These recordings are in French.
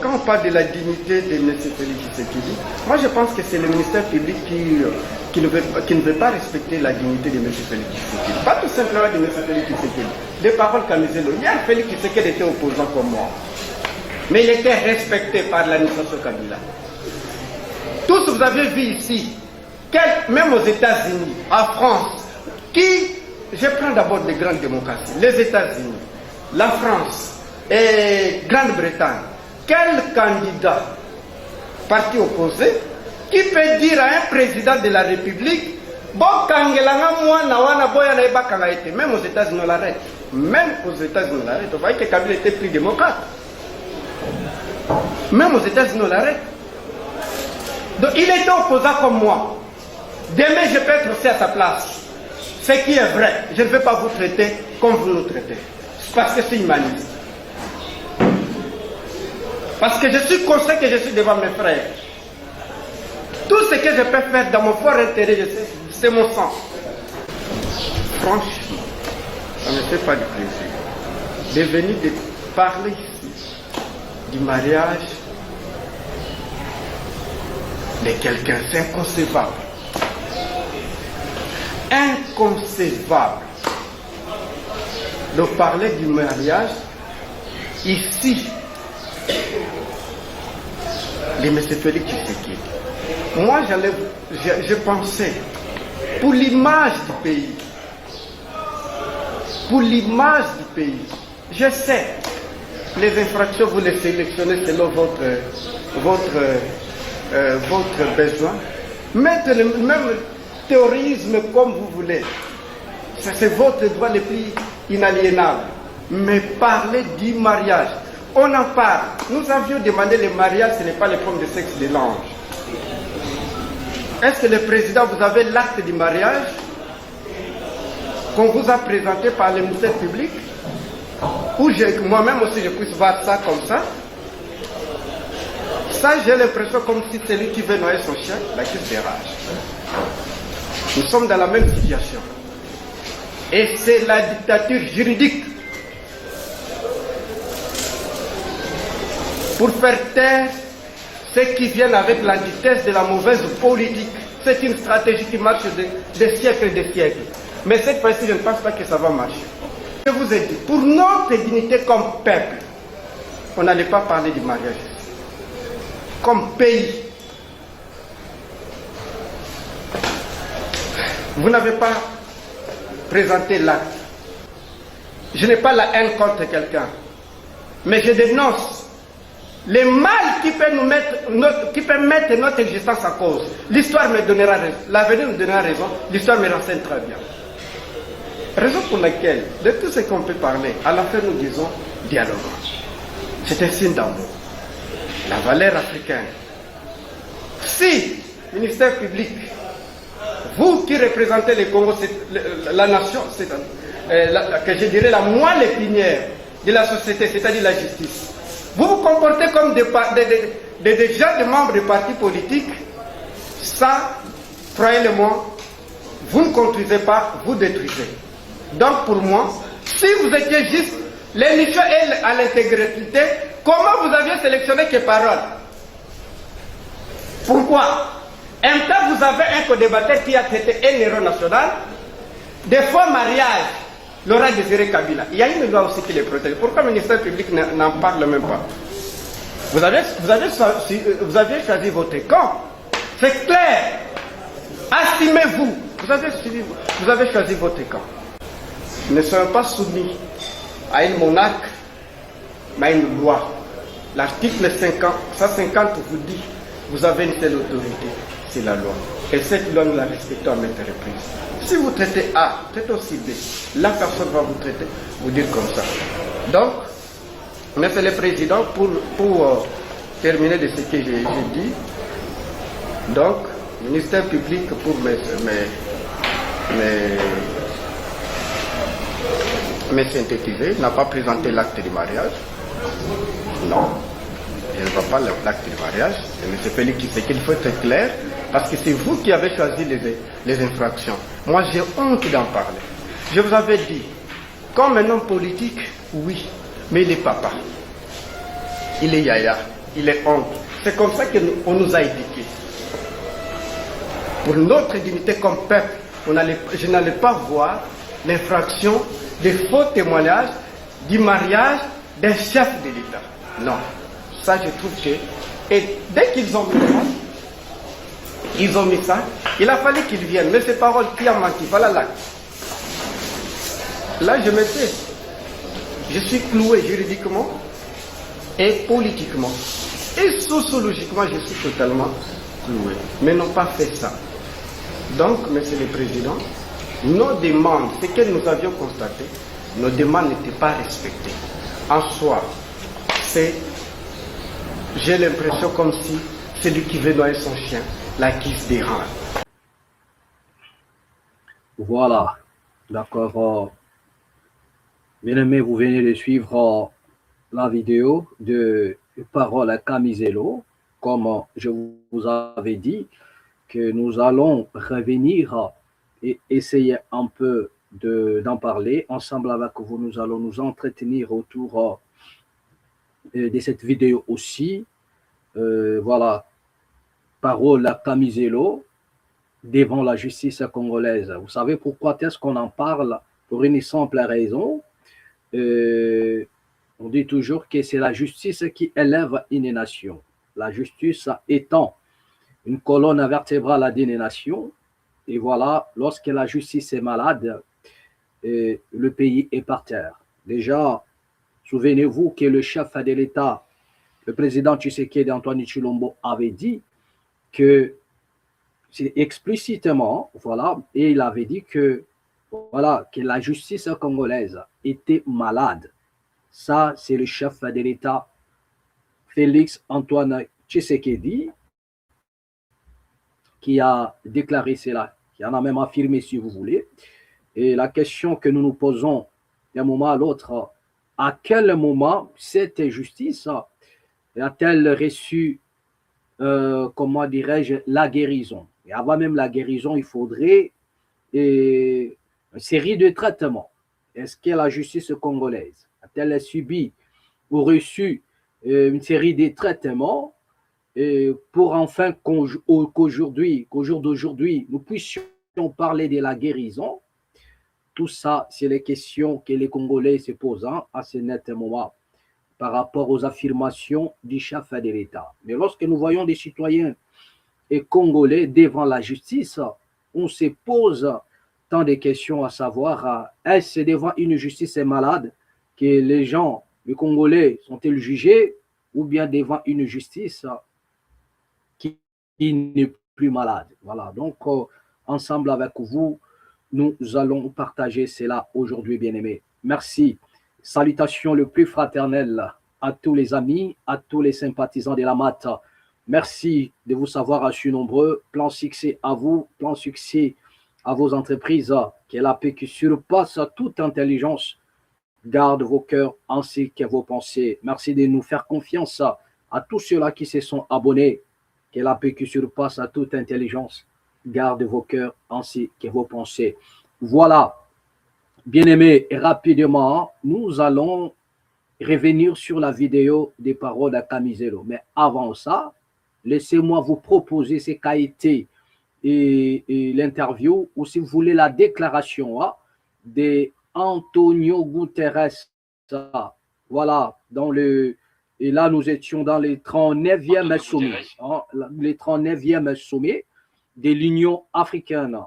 Quand on parle de la dignité de M. Félix Tshisekedi, moi je pense que c'est le ministère public qui ne veut pas respecter la dignité de M. Félix Tshisekedi. Pas tout simplement de M. Félix Tshisekedi. Des paroles qu'Amizelo. Hier, Félix Tshisekedi était opposant comme moi. Mais il était respecté par l'administration Kabila. Tous, vous avez vu ici, même aux États-Unis, en France, je prends d'abord les grandes démocraties, les États-Unis, la France et Grande-Bretagne. Quel candidat, parti opposé, qui peut dire à un président de la République, même aux États-Unis on l'arrête. Même aux États-Unis on l'arrête. Vous voyez que Kabila était plus démocrate. Même aux États-Unis on l'arrête. Donc il était opposant comme moi. Demain je peux être aussi à sa place. Ce qui est vrai, je ne vais pas vous traiter comme vous nous traitez. Parce que c'est humaniste. Parce que je suis conscient que je suis devant mes frères. Tout ce que je peux faire dans mon fort intérêt, c'est mon sang. Franchement, ça ne me fait pas du plaisir de venir de parler ici du mariage de quelqu'un. C'est inconcevable. Inconcevable de parler du mariage ici de M. Félix Tshisekedi. Moi, je pensais, pour l'image du pays, je sais, les infractions, vous les sélectionnez selon votre besoin. Mettez le même terrorisme comme vous voulez. C'est votre droit le plus inaliénable. Mais parler du mariage, on en parle. Nous avions demandé le mariage, ce n'est pas les formes de sexe de l'ange. Est-ce que le président, vous avez l'acte du mariage qu'on vous a présenté par le ministère public? Ou moi-même aussi je puisse voir ça comme ça? Ça, j'ai l'impression comme si c'est lui qui veut noyer son chien, la crise des rages. Nous sommes dans la même situation. Et c'est la dictature juridique. Pour faire taire ceux qui viennent avec la vitesse de la mauvaise politique. C'est une stratégie qui marche des siècles et des siècles. Mais cette fois-ci, je ne pense pas que ça va marcher. Je vous ai dit, pour notre dignité comme peuple, on n'allait pas parler du mariage. Comme pays, vous n'avez pas présenté l'acte. Je n'ai pas la haine contre quelqu'un, mais je dénonce le mal qui peut mettre notre existence en cause. L'histoire me donnera raison, l'avenir me donnera raison, l'histoire me renseigne très bien. Raison pour laquelle, de tout ce qu'on peut parler, à la fin nous disons dialogue. C'est un signe d'amour. La valeur africaine. Si, ministère public, vous qui représentez le Congo, la nation, que je dirais la moelle épinière de la société, c'est-à-dire la justice, vous vous comportez comme des gens, des membres de partis politiques, ça, croyez-le-moi, vous ne construisez pas, vous détruisez. Donc pour moi, si vous étiez juste l'émission est à l'intégrité, comment vous aviez sélectionné que paroles? Pourquoi? Un temps, vous avez un co-débatteur qui a traité un héros national, des faux mariages, Laurent Désiré Kabila. Il y a une loi aussi qui les protège. Pourquoi le ministère public n'en parle même pas? Vous avez choisi votre camp. C'est clair. Assumez-vous. Vous avez choisi votre camp. Ne soyez pas soumis à une monarque, mais à une loi. L'article 150 vous dit, vous avez une telle autorité, c'est la loi. Et cette loi, nous la respectons à maintes reprises. Si vous traitez A, traitez aussi B. La personne va vous traiter, vous dire comme ça. Donc, Monsieur le Président, pour terminer de ce que j'ai dit, donc, ministère public, pour me synthétiser, n'a pas présenté l'acte du mariage. Non, je ne vois pas l'acte du mariage. Et M. Félix Tshisekedi, il faut être clair, parce que c'est vous qui avez choisi les infractions. Moi, j'ai honte d'en parler. Je vous avais dit, comme un homme politique, oui, mais il est papa. Il est yaya. il est honte. C'est comme ça qu'on nous a éduqués. Pour notre dignité comme peuple, je n'allais pas voir l'infraction des faux témoignages du mariage d'un chef de l'État. Non. Ça, je trouve que... Et dès qu'ils ont mis ça, il a fallu qu'ils viennent. Mais ces paroles, qui a menti? Voilà là. Là, je me tais. Je suis cloué juridiquement et politiquement. Et sociologiquement, je suis totalement cloué. Mais n'ont pas fait ça. Donc, Monsieur le Président, nos demandes, ce que nous avions constaté, nos demandes n'étaient pas respectées. En soi, j'ai l'impression comme si celui qui veut noyer son chien, la quisse dérange. Voilà, d'accord. Bien aimé, vous venez de suivre la vidéo de Parole à Camisello. Comme je vous avais dit, que nous allons revenir et essayer un peu d'en parler. Ensemble avec vous, nous allons nous entretenir autour de cette vidéo aussi. Voilà, Parole à Camisello devant la justice congolaise. Vous savez pourquoi est-ce qu'on en parle? Pour une simple raison. On dit toujours que c'est la justice qui élève une nation. La justice étant une colonne vertébrale d'une nation. Et voilà, lorsque la justice est malade, le pays est par terre. Déjà, souvenez-vous que le chef de l'État, le président Tshisekedi Antoine Tshilombo, avait dit que, c'est explicitement, voilà, et il avait dit que, voilà, que la justice congolaise était malade. Ça, c'est le chef de l'État, Félix Antoine Tshisekedi, qui a déclaré cela, qui en a même affirmé, si vous voulez. Et la question que nous nous posons d'un moment à l'autre, à quel moment cette justice a-t-elle reçu, comment dirais-je, la guérison? Et avant même la guérison, il faudrait une série de traitements. Est-ce que la justice congolaise a-t-elle subi ou reçu une série de traitements pour enfin qu'au jour d'aujourd'hui, nous puissions parler de la guérison? Tout ça, c'est les questions que les Congolais se posent à ce net moment par rapport aux affirmations du chef de l'État. Mais lorsque nous voyons des citoyens et Congolais devant la justice, on se pose tant de questions à savoir, est-ce devant une justice malade que les gens, les Congolais, sont-ils jugés, ou bien devant une justice qui n'est plus malade? Voilà, donc ensemble avec vous, nous allons partager cela aujourd'hui, bien-aimés. Merci. Salutations le plus fraternelles à tous les amis, à tous les sympathisants de la MAT. Merci de vous savoir assis nombreux. Plan succès à vous, plan succès à vos entreprises. Que la paix qui surpasse toute intelligence garde vos cœurs ainsi que vos pensées. Merci de nous faire confiance à tous ceux-là qui se sont abonnés. Que la paix qui surpasse à toute intelligence garde vos cœurs ainsi que vos pensées. Voilà. Bien-aimés, rapidement, nous allons revenir sur la vidéo des paroles à Camisello. Mais avant ça, laissez-moi vous proposer ce qu'a été l'interview, ou si vous voulez la déclaration de Antonio Guterres. Voilà, et là nous étions dans les 39e sommets, les 39e sommets de l'Union africaine.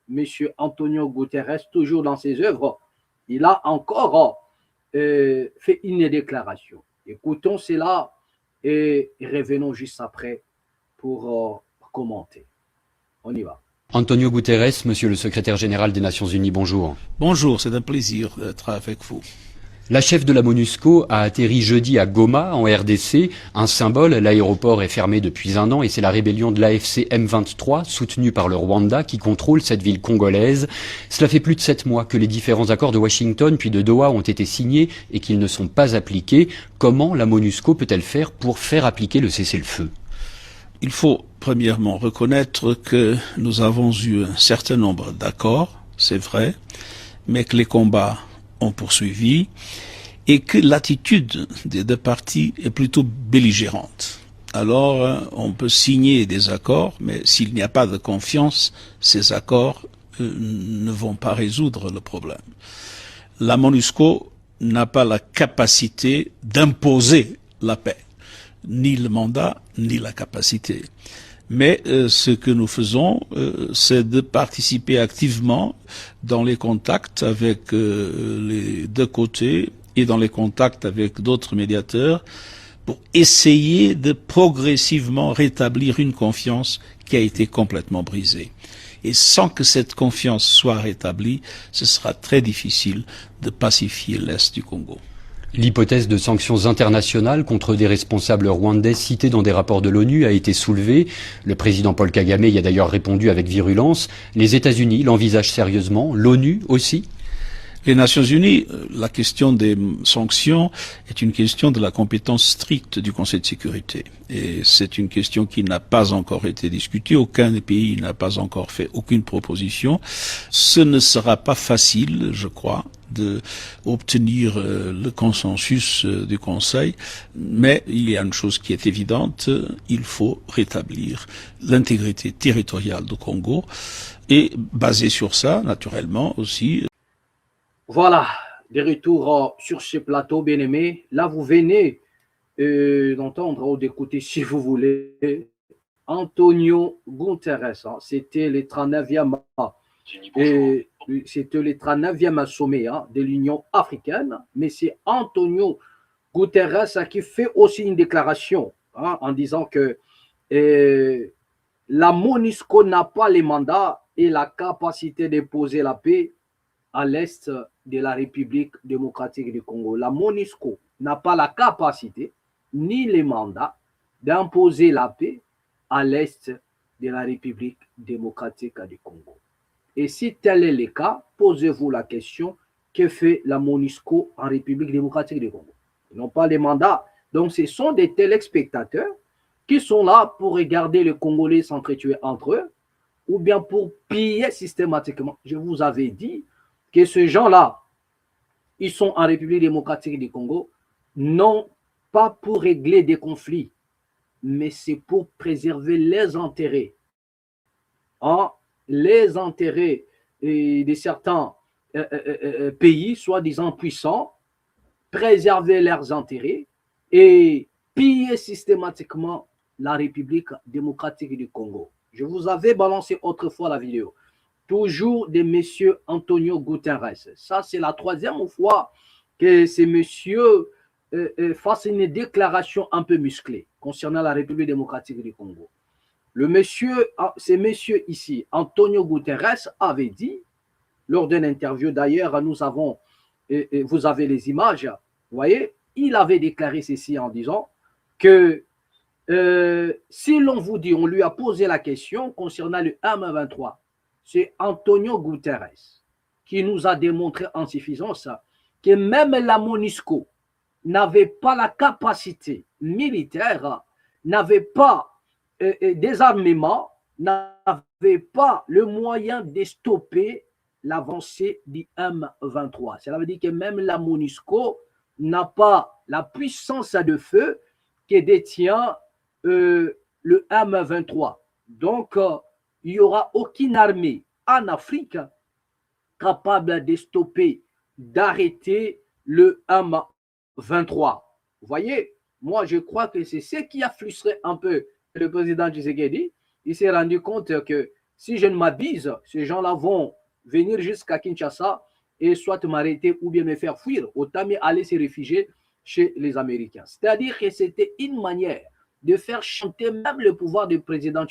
Monsieur Antonio Guterres, toujours dans ses œuvres, il a encore fait une déclaration. Écoutons cela et revenons juste après pour commenter. On y va. Antonio Guterres, monsieur le secrétaire général des Nations Unies, bonjour. Bonjour, c'est un plaisir d'être avec vous. La chef de la MONUSCO a atterri jeudi à Goma, en RDC. Un symbole, l'aéroport est fermé depuis 1 an et c'est la rébellion de l'AFC M23, soutenue par le Rwanda, qui contrôle cette ville congolaise. Cela fait plus de 7 mois que les différents accords de Washington puis de Doha ont été signés et qu'ils ne sont pas appliqués. Comment la MONUSCO peut-elle faire pour faire appliquer le cessez-le-feu? Il faut premièrement reconnaître que nous avons eu un certain nombre d'accords, c'est vrai, mais que les combats ont poursuivi et que l'attitude des deux parties est plutôt belligérante. Alors, on peut signer des accords, mais s'il n'y a pas de confiance, ces accords ne vont pas résoudre le problème. La MONUSCO n'a pas la capacité d'imposer la paix, ni le mandat, ni la capacité. Mais ce que nous faisons, c'est de participer activement dans les contacts avec les deux côtés et dans les contacts avec d'autres médiateurs pour essayer de progressivement rétablir une confiance qui a été complètement brisée. Et sans que cette confiance soit rétablie, ce sera très difficile de pacifier l'Est du Congo. L'hypothèse de sanctions internationales contre des responsables rwandais cités dans des rapports de l'ONU a été soulevée. Le président Paul Kagame y a d'ailleurs répondu avec virulence. Les États-Unis l'envisagent sérieusement, l'ONU aussi. Les Nations Unies, la question des sanctions est une question de la compétence stricte du Conseil de sécurité. Et c'est une question qui n'a pas encore été discutée. Aucun des pays n'a pas encore fait aucune proposition. Ce ne sera pas facile, je crois, d'obtenir le consensus du Conseil. Mais il y a une chose qui est évidente, il faut rétablir l'intégrité territoriale du Congo. Et basé sur ça, naturellement aussi, Voilà, de retour sur ce plateau, bien-aimé. Là, vous venez d'entendre ou d'écouter, si vous voulez, Antonio Guterres. Hein. C'était le 39e, c'était le 39e sommet de l'Union africaine, mais c'est Antonio Guterres qui fait aussi une déclaration en disant que la MONUSCO n'a pas les mandats et la capacité de poser la paix à l'est de la République démocratique du Congo. La MONUSCO n'a pas la capacité ni les mandats d'imposer la paix à l'est de la République démocratique du Congo. Et si tel est le cas, posez-vous la question, que fait la MONUSCO en République démocratique du Congo? Ils n'ont pas les mandats. Donc ce sont des téléspectateurs qui sont là pour regarder les Congolais s'entretuer entre eux ou bien pour piller systématiquement. Je vous avais dit que ces gens-là, ils sont en République démocratique du Congo, non pas pour régler des conflits, mais c'est pour préserver les intérêts. Les intérêts de certains pays, soi-disant puissants, préserver leurs intérêts et piller systématiquement la République démocratique du Congo. Je vous avais balancé autrefois la vidéo. Toujours de M. Antonio Guterres. Ça, c'est la troisième fois que ces messieurs fassent une déclaration un peu musclée concernant la République démocratique du Congo. Ces messieurs ici, Antonio Guterres, avait dit, lors d'une interview d'ailleurs, vous avez les images, vous voyez, il avait déclaré ceci en disant que si l'on vous dit, on lui a posé la question concernant le M23, c'est Antonio Guterres qui nous a démontré en suffisance que même la MONUSCO n'avait pas la capacité militaire, n'avait pas des armements, n'avait pas le moyen de stopper l'avancée du M23. Cela veut dire que même la MONUSCO n'a pas la puissance de feu que détient le M23. Donc, il n'y aura aucune armée en Afrique capable de stopper, d'arrêter le M23. Vous voyez, moi je crois que c'est ce qui a frustré un peu le président Tshisekedi. Il s'est rendu compte que si je ne m'abuse, ces gens-là vont venir jusqu'à Kinshasa et soit m'arrêter ou bien me faire fuir, autant mieux aller se réfugier chez les Américains. C'est-à-dire que c'était une manière de faire chanter même le pouvoir du président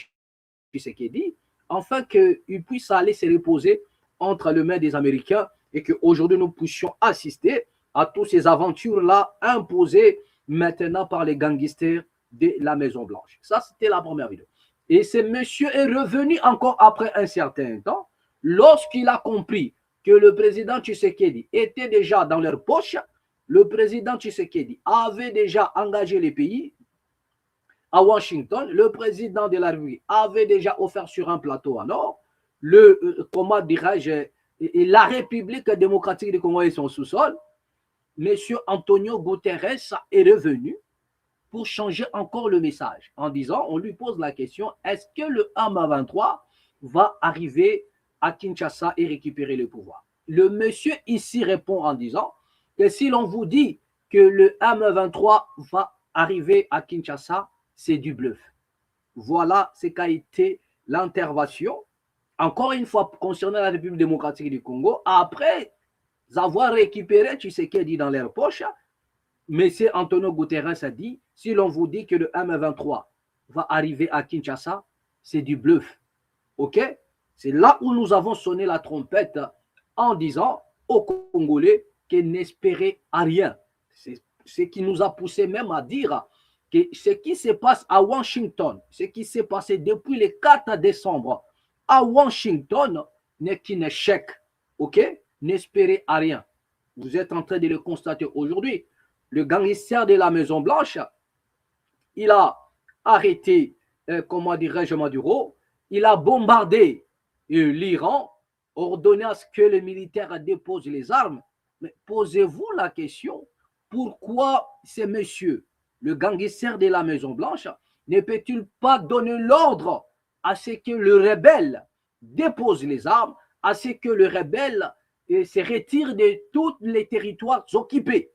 Tshisekedi, afin qu'il puisse aller se reposer entre les mains des Américains et qu'aujourd'hui nous puissions assister à toutes ces aventures-là imposées maintenant par les gangsters de la Maison-Blanche. Ça, c'était la première vidéo. Et ce monsieur est revenu encore après un certain temps, lorsqu'il a compris que le président Tshisekedi était déjà dans leur poche. Le président Tshisekedi avait déjà engagé les pays à Washington. Le président de la République avait déjà offert sur un plateau en or comment dirais-je, la République démocratique du Congo et son sous-sol. M. Antonio Guterres est revenu pour changer encore le message en disant, on lui pose la question, est-ce que le M23 va arriver à Kinshasa et récupérer le pouvoir? Le monsieur ici répond en disant que si l'on vous dit que le M23 va arriver à Kinshasa, c'est du bluff. Voilà ce qu'a été l'intervention, encore une fois, concernant la République démocratique du Congo, après avoir récupéré Tshisekedi dans leur poche. M. Antonio Guterres a dit, si l'on vous dit que le M23 va arriver à Kinshasa, c'est du bluff. OK? C'est là où nous avons sonné la trompette en disant aux Congolais qu'ils n'espéraient à rien. C'est ce qui nous a poussé même à dire que ce qui se passe à Washington, ce qui s'est passé depuis le 4 décembre à Washington n'est qu'un échec. OK? N'espérez à rien. Vous êtes en train de le constater aujourd'hui. Le gangster de la Maison Blanche, il a arrêté, comment dirais-je, Maduro, il a bombardé l'Iran, ordonné à ce que les militaires déposent les armes. Mais posez-vous la question, pourquoi ces messieurs, le gangster de la Maison Blanche, ne peut-il pas donner l'ordre à ce que le rebelle dépose les armes, à ce que le rebelle se retire de tous les territoires occupés?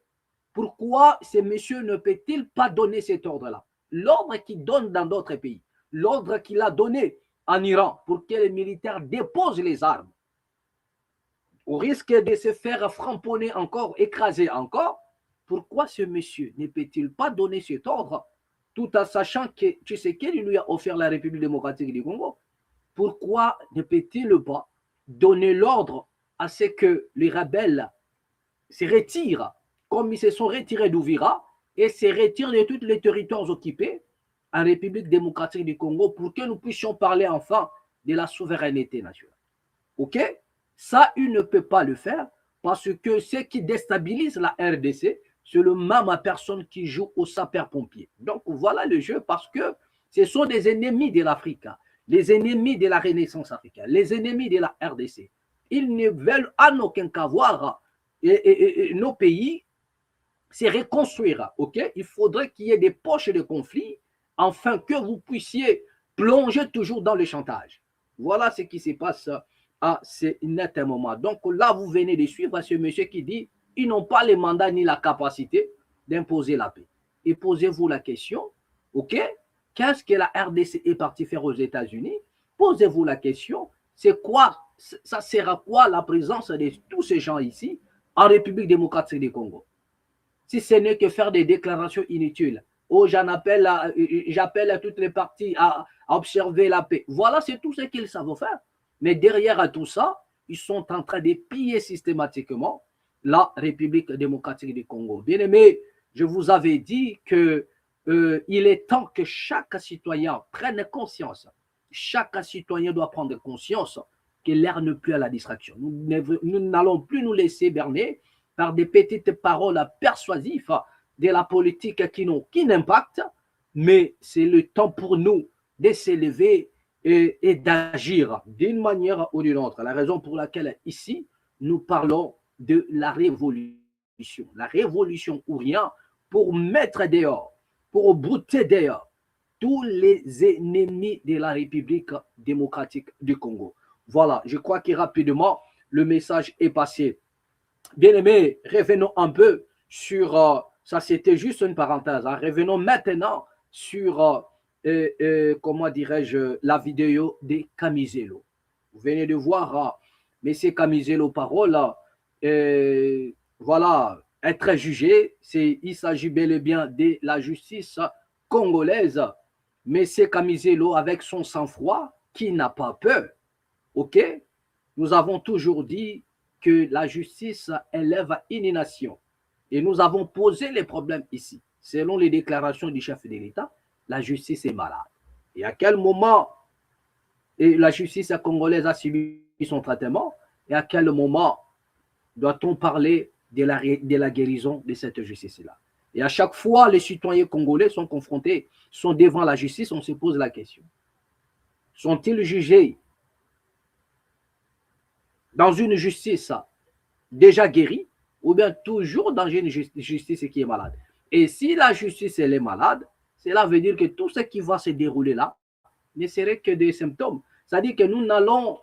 Pourquoi ces messieurs ne peut-il pas donner cet ordre-là? L'ordre qu'il donne dans d'autres pays, l'ordre qu'il a donné en Iran pour que les militaires déposent les armes, au risque de se faire framponner encore, écraser encore, pourquoi ce monsieur ne peut-il pas donner cet ordre tout en sachant que Tshisekedi lui a offert la République démocratique du Congo? Pourquoi ne peut-il pas donner l'ordre à ce que les rebelles se retirent comme ils se sont retirés d'Ouvira et se retirent de tous les territoires occupés en République démocratique du Congo pour que nous puissions parler enfin de la souveraineté nationale? OK? Ça, il ne peut pas le faire parce que ce qui déstabilise la RDC, c'est le même personne qui joue au sapeur-pompier. Donc voilà le jeu, parce que ce sont des ennemis de l'Afrique, les ennemis de la Renaissance africaine, les ennemis de la RDC. Ils ne veulent en aucun cas voir nos pays se reconstruire. OK? Il faudrait qu'il y ait des poches de conflit afin que vous puissiez plonger toujours dans le chantage. Voilà ce qui se passe à ce net moment. Donc là, vous venez de suivre ce monsieur qui dit ils n'ont pas le mandat ni la capacité d'imposer la paix. Et posez-vous la question, OK, qu'est-ce que la RDC est partie faire aux États-Unis? Posez-vous la question, c'est quoi, ça sert à quoi la présence de tous ces gens ici en République démocratique du Congo? Si ce n'est que faire des déclarations inutiles. Oh, j'appelle à toutes les parties à observer la paix. Voilà, c'est tout ce qu'ils savent faire. Mais derrière tout ça, ils sont en train de piller systématiquement la République démocratique du Congo. Bien aimé, je vous avais dit que il est temps que chaque citoyen prenne conscience. Chaque citoyen doit prendre conscience que l'ère n'est plus à la distraction. Nous n'allons plus nous laisser berner par des petites paroles persuasives de la politique qui n'ont qu'un impact, mais c'est le temps pour nous de s'élever et d'agir d'une manière ou d'une autre. La raison pour laquelle ici, nous parlons de la révolution ou rien, pour mettre dehors, pour brouter dehors tous les ennemis de la République démocratique du Congo. Voilà, je crois que rapidement, le message est passé. Bien aimé, revenons un peu sur, ça c'était juste une parenthèse, hein. Revenons maintenant sur, comment dirais-je, la vidéo de Camizelo. Vous venez de voir M. Camizelo parole, voilà, être jugé. Il s'agit bel et bien de la justice congolaise. M. Camizelo, avec son sang-froid, qui n'a pas peur, OK? Nous avons toujours dit que la justice élève une nation. Et nous avons posé les problèmes ici. Selon les déclarations du chef de l'État, la justice est malade. Et à quel moment la justice congolaise a subi son traitement? Et à quel moment doit-on parler de la guérison de cette justice-là? Et à chaque fois, les citoyens congolais sont confrontés, sont devant la justice, on se pose la question. Sont-ils jugés dans une justice déjà guérie, ou bien toujours dans une justice qui est malade. Et si la justice elle est malade, cela veut dire que tout ce qui va se dérouler là ne serait que des symptômes. C'est-à-dire que nous n'allons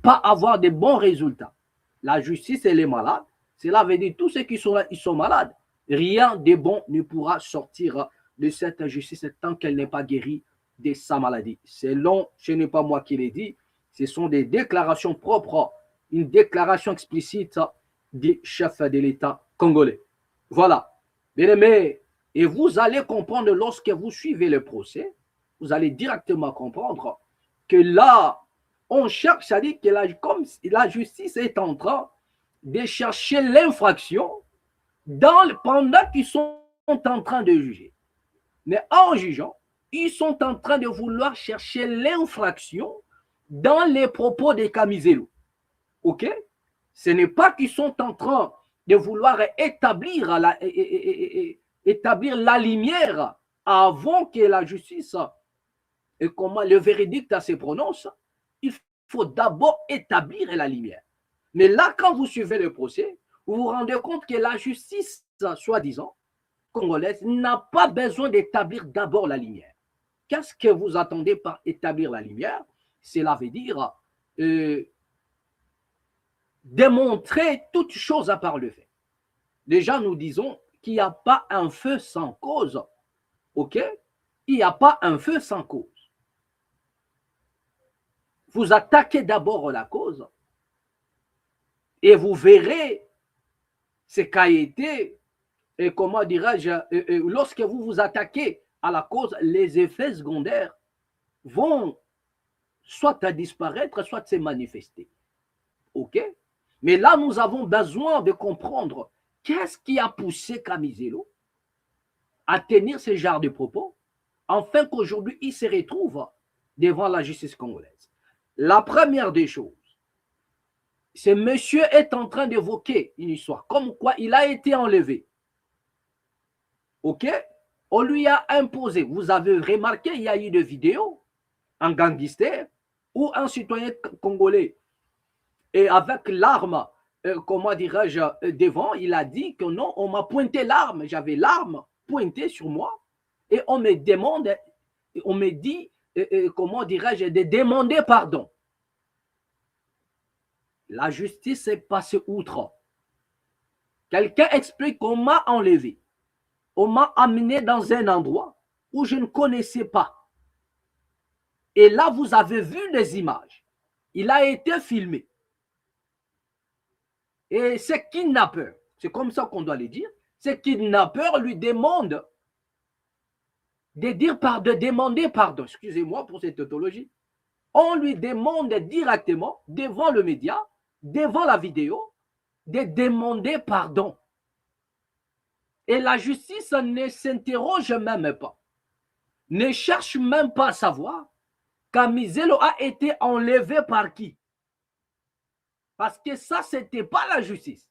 pas avoir de bons résultats. La justice elle est malade, cela veut dire que tous ceux qui sont là, ils sont malades. Rien de bon ne pourra sortir de cette justice tant qu'elle n'est pas guérie de sa maladie. Selon, ce n'est pas moi qui l'ai dit, ce sont des déclarations propres, une déclaration explicite du chef de l'État congolais. Voilà. Bien aimé, et vous allez comprendre lorsque vous suivez le procès, vous allez directement comprendre que là, on cherche à dire que comme la justice est en train de chercher l'infraction pendant qu'ils sont en train de juger. Mais en jugeant, ils sont en train de vouloir chercher l'infraction dans les propos de Kamizelu. OK? Ce n'est pas qu'ils sont en train de vouloir établir la lumière avant que la justice et comment le verdict se prononce. Il faut d'abord établir la lumière. Mais là, quand vous suivez le procès, vous vous rendez compte que la justice, soi-disant, congolaise, n'a pas besoin d'établir d'abord la lumière. Qu'est-ce que vous attendez par établir la lumière? Cela veut dire démontrer toute chose à part le fait. Déjà, nous disons qu'il n'y a pas un feu sans cause. OK? Il n'y a pas un feu sans cause. Vous attaquez d'abord la cause et vous verrez ce qu'a été, et comment dirais-je, lorsque vous vous attaquez à la cause, les effets secondaires vont soit à disparaître, soit se manifester. OK? Mais là, nous avons besoin de comprendre qu'est-ce qui a poussé Kamizelu à tenir ce genre de propos, afin qu'aujourd'hui, il se retrouve devant la justice congolaise. La première des choses, ce monsieur est en train d'évoquer une histoire, comme quoi il a été enlevé. OK? On lui a imposé, vous avez remarqué, il y a eu des vidéos, un gangster ou un citoyen congolais, et avec l'arme, comment dirais-je, devant, il a dit que non, on m'a pointé l'arme, j'avais l'arme pointée sur moi, et on me demande, on me dit, comment dirais-je, de demander pardon. La justice est passée outre. Quelqu'un explique qu'on m'a enlevé. On m'a amené dans un endroit où je ne connaissais pas. Et là, vous avez vu les images. Il a été filmé. Et ce kidnappeur, c'est comme ça qu'on doit le dire, ce kidnappeur lui demande de demander pardon. Excusez-moi pour cette tautologie. On lui demande directement, devant le média, devant la vidéo, de demander pardon. Et la justice ne s'interroge même pas, ne cherche même pas à savoir Kamizelu a été enlevé par qui. Parce que ça, ce n'était pas la justice.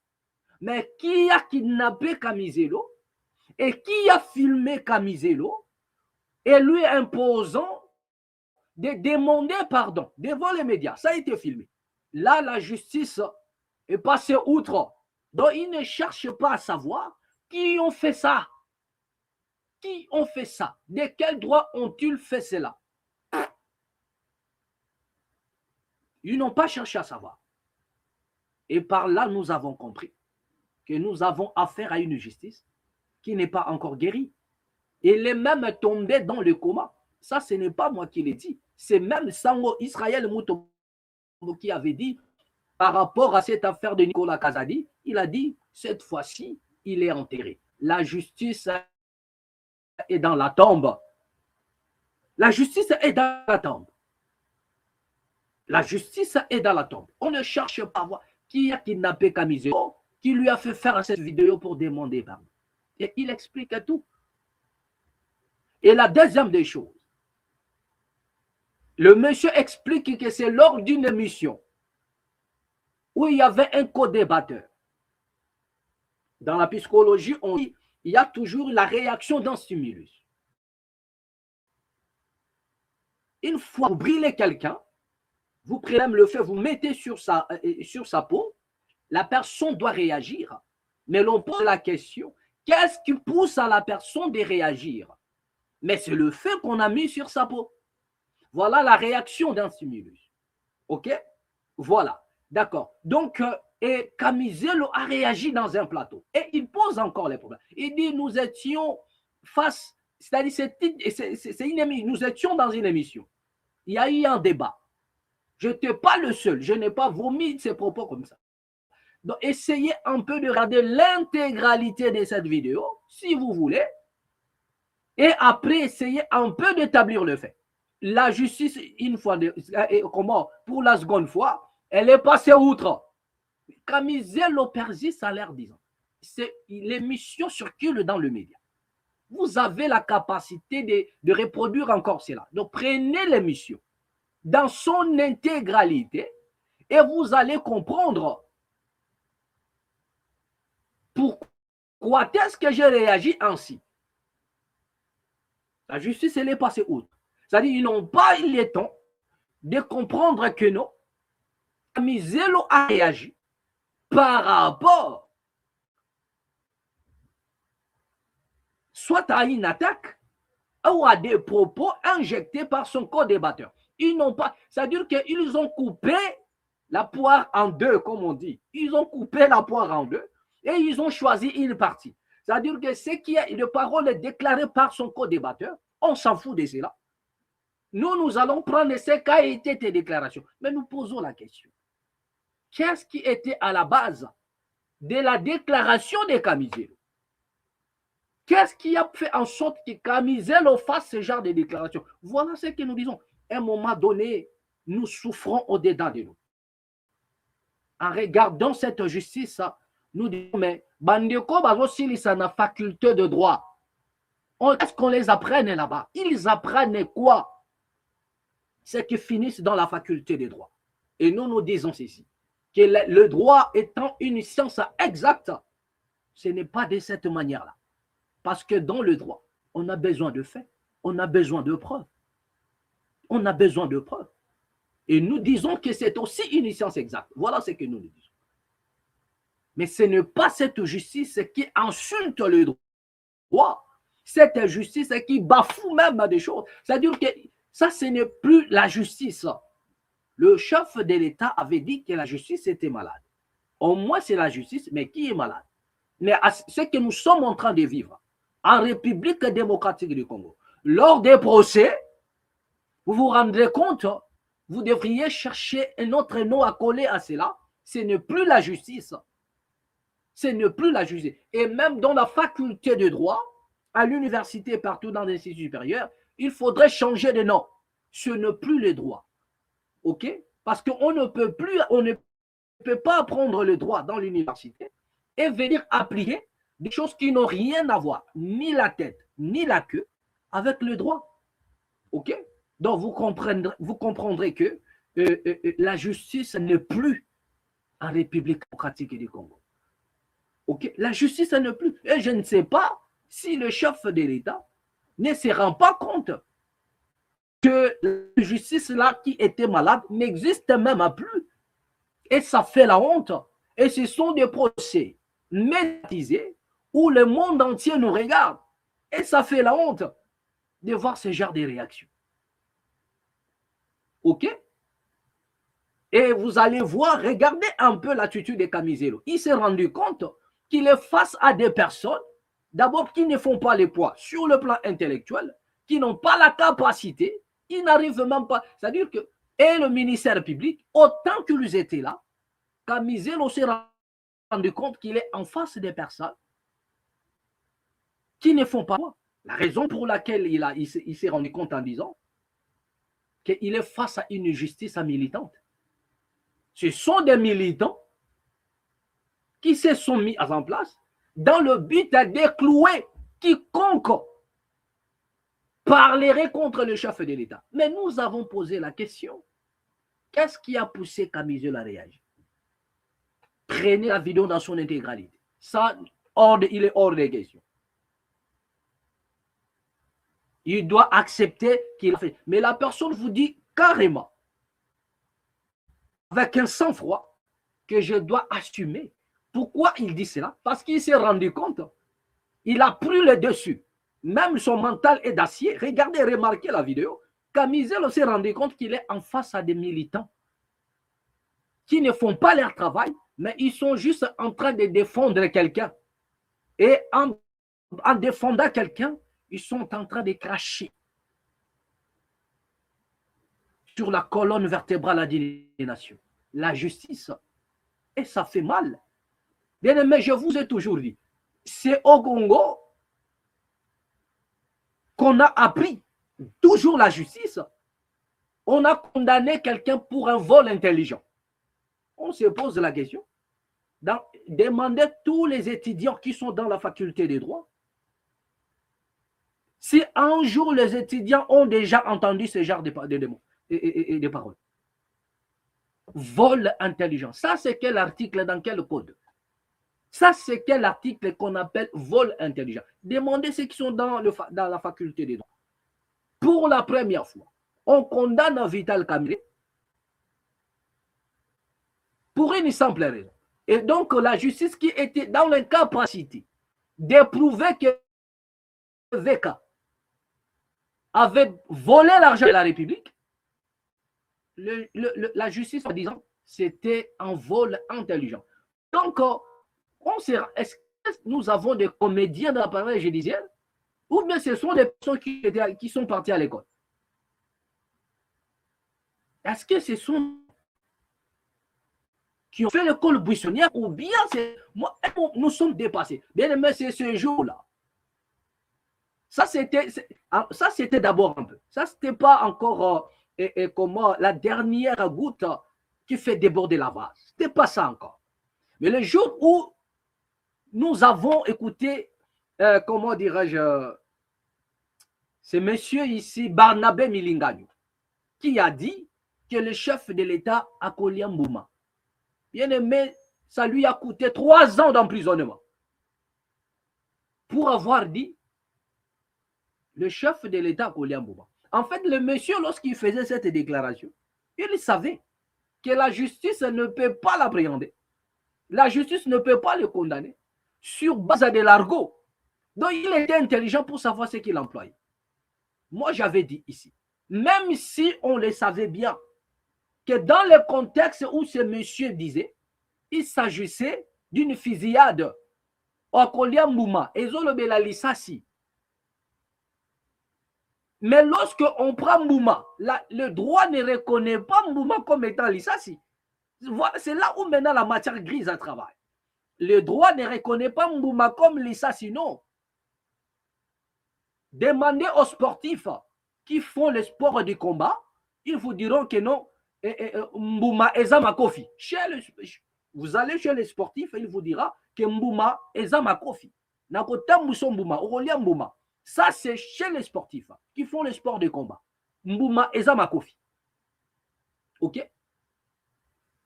Mais qui a kidnappé Kamizelu et qui a filmé Kamizelu et lui imposant de demander pardon devant les médias. Ça a été filmé. Là, la justice est passée outre. Donc, ils ne cherchent pas à savoir qui ont fait ça. Qui ont fait ça? De quel droit ont-ils fait cela? Ils n'ont pas cherché à savoir. Et par là, nous avons compris que nous avons affaire à une justice qui n'est pas encore guérie. Il est même tombé dans le coma. Ça, ce n'est pas moi qui l'ai dit. C'est même Sango Israël Mutombo qui avait dit par rapport à cette affaire de Nicolas Kazadi, il a dit, cette fois-ci, il est enterré. La justice est dans la tombe. La justice est dans la tombe. La justice est dans la tombe. On ne cherche pas à voir qui a kidnappé Kamizelu, qui lui a fait faire cette vidéo pour demander pardon. Et il explique tout. Et la deuxième des choses, le monsieur explique que c'est lors d'une émission où il y avait un co-débatteur. Dans la psychologie, on dit il y a toujours la réaction d'un stimulus. Une fois vous brûlez quelqu'un, vous prenez le feu, vous mettez sur sa peau, la personne doit réagir Mais l'on pose la question, qu'est-ce qui pousse à la personne de réagir? Mais c'est le fait qu'on a mis sur sa peau. Voilà la réaction d'un stimulus. OK? Voilà. D'accord. Donc, et Camizelo a réagi dans un plateau. Et il pose encore les problèmes. Il dit, nous étions face, c'est-à-dire, nous étions dans une émission. Il y a eu un débat. Je n'étais pas le seul. Je n'ai pas vomi ces propos comme ça. Donc, essayez un peu de regarder l'intégralité de cette vidéo, si vous voulez. Et après, essayez un peu d'établir le fait. La justice, une fois, pour la seconde fois, elle est passée outre. Camizelo persiste à l'air disant. L'émission circule dans le média. Vous avez la capacité de reproduire encore cela. Donc, prenez l'émission dans son intégralité et vous allez comprendre pourquoi est-ce que j'ai réagi ainsi. La justice, elle est passée outre. C'est-à-dire qu'ils n'ont pas eu le temps de comprendre que non, Camizelo a réagi par rapport soit à une attaque ou à des propos injectés par son co-débatteur. Ils n'ont pas, c'est-à-dire qu'ils ont coupé la poire en deux, comme on dit. Ils ont coupé la poire en deux et ils ont choisi une partie. C'est-à-dire que ce qui est de parole déclarée par son co-débatteur, on s'en fout de cela. Nous allons prendre ce qu'a été tes déclarations. Mais nous posons la question. Qu'est-ce qui était à la base de la déclaration de Camizelo? Qu'est-ce qui a fait en sorte que Camizelo fasse ce genre de déclaration? Voilà ce que nous disons. À un moment donné, nous souffrons au-dedans de nous. En regardant cette justice, nous disons, mais Bandeko Bazosili, ça n'a faculté de droit. Est-ce qu'on les apprenne là-bas? Ils apprennent quoi? C'est qu'ils finissent dans la faculté de droit. Et nous disons ceci, que le droit étant une science exacte, ce n'est pas de cette manière-là. Parce que dans le droit, on a besoin de faits, on a besoin de preuves. On a besoin de preuves. Et nous disons que c'est aussi une science exacte. Voilà ce que nous disons. Mais ce n'est pas cette justice qui insulte le droit. Cette justice qui bafoue même des choses. C'est-à-dire que ça, ce n'est plus la justice. Le chef de l'État avait dit que la justice était malade. Au moins, c'est la justice, mais qui est malade? Mais ce que nous sommes en train de vivre en République démocratique du Congo, lors des procès, vous vous rendrez compte, vous devriez chercher un autre nom à coller à cela. Ce n'est plus la justice. Ce n'est plus la justice. Et même dans la faculté de droit, à l'université, partout dans les instituts supérieurs, il faudrait changer de nom. Ce n'est plus le droit. OK? Parce qu'on ne peut plus, on ne peut pas apprendre le droit dans l'université et venir appliquer des choses qui n'ont rien à voir, ni la tête, ni la queue, avec le droit. OK? Donc, vous comprendrez que la justice n'est plus en République démocratique du Congo. OK? La justice n'est plus. Et je ne sais pas si le chef de l'État ne se rend pas compte que la justice-là qui était malade n'existe même plus. Et ça fait la honte. Et ce sont des procès médiatisés où le monde entier nous regarde. Et ça fait la honte de voir ce genre de réactions. OK? Et vous allez voir, regardez un peu l'attitude de Camizelo. Il s'est rendu compte qu'il est face à des personnes, d'abord, qui ne font pas les poids sur le plan intellectuel, qui n'ont pas la capacité, ils n'arrivent même pas. C'est-à-dire que, et le ministère public, autant qu'ils étaient là, Camizelo s'est rendu compte qu'il est en face des personnes qui ne font pas. La raison pour laquelle il s'est rendu compte en disant qu'il est face à une justice militante. Ce sont des militants qui se sont mis en place dans le but de clouer quiconque parlerait contre le chef de l'État. Mais nous avons posé la question, qu'est-ce qui a poussé Camizelo à réagir? Prenez la vidéo dans son intégralité. Ça, il est hors de question. Il doit accepter qu'il a fait. Mais la personne vous dit carrément, avec un sang-froid, que je dois assumer Pourquoi il dit cela? Parce qu'il s'est rendu compte, il a pris le dessus. Même son mental est d'acier. Regardez, remarquez la vidéo. Camizelo s'est rendu compte qu'il est en face à des militants qui ne font pas leur travail, mais ils sont juste en train de défendre quelqu'un. Et en défendant quelqu'un, ils sont en train de cracher sur la colonne vertébrale des nations, la justice. Et ça fait mal. Bien aimé, je vous ai toujours dit, c'est au Congo qu'on a appris toujours la justice. On a condamné quelqu'un pour un vol intelligent. On se pose la question. Demandez tous les étudiants qui sont dans la faculté des droits si un jour les étudiants ont déjà entendu ce genre de paroles. Vol intelligent. Ça, c'est quel article dans quel code? Ça, c'est quel article qu'on appelle vol intelligent? Demandez ceux qui sont dans la faculté des droits. Pour la première fois, on condamne Vital Kamerhe pour une simple raison. Et donc, la justice qui était dans l'incapacité d'éprouver que VK avait volé l'argent de la République, la justice en disant c'était un vol intelligent. Donc, est-ce que nous avons des comédiens dans l'appareil judiciaire ou bien ce sont des personnes qui sont parties à l'école? Est-ce que ce sont qui ont fait l'école buissonnière ou bien nous sommes dépassés? Bien aimé, c'est ce jour-là. Ça, c'était d'abord un peu. Ça, c'était pas encore comment la dernière goutte qui fait déborder la vase. C'était pas ça encore. Mais le jour où nous avons écouté, comment dirais-je, c'est monsieur ici, Barnabé Milinganu, qui a dit que le chef de l'État a collé Mbouma. Bien aimé, ça lui a coûté 3 ans d'emprisonnement pour avoir dit le chef de l'État Kolian Mbouma. En fait, le monsieur, lorsqu'il faisait cette déclaration, il savait que la justice ne peut pas l'appréhender. La justice ne peut pas le condamner sur base de l'argot. Donc, il était intelligent pour savoir ce qu'il employait. Moi, j'avais dit ici, même si on le savait bien, que dans le contexte où ce monsieur disait, il s'agissait d'une fusillade au Kolian Mbouma et Zolobela Lissassi. Mais lorsque on prend Mbouma, le droit ne reconnaît pas Mbouma comme étant Lissassi. C'est là où maintenant la matière grise travaille. Le droit ne reconnaît pas Mbouma comme Lissassi, non. Demandez aux sportifs qui font le sport du combat, ils vous diront que non, Mbouma est Zamakofi. Vous allez chez les sportifs, il vous dira que Mbouma est Zamakofi. Mbouma. Ça, c'est chez les sportifs qui font le sport de combat. Mbouma et Zamakofi. OK?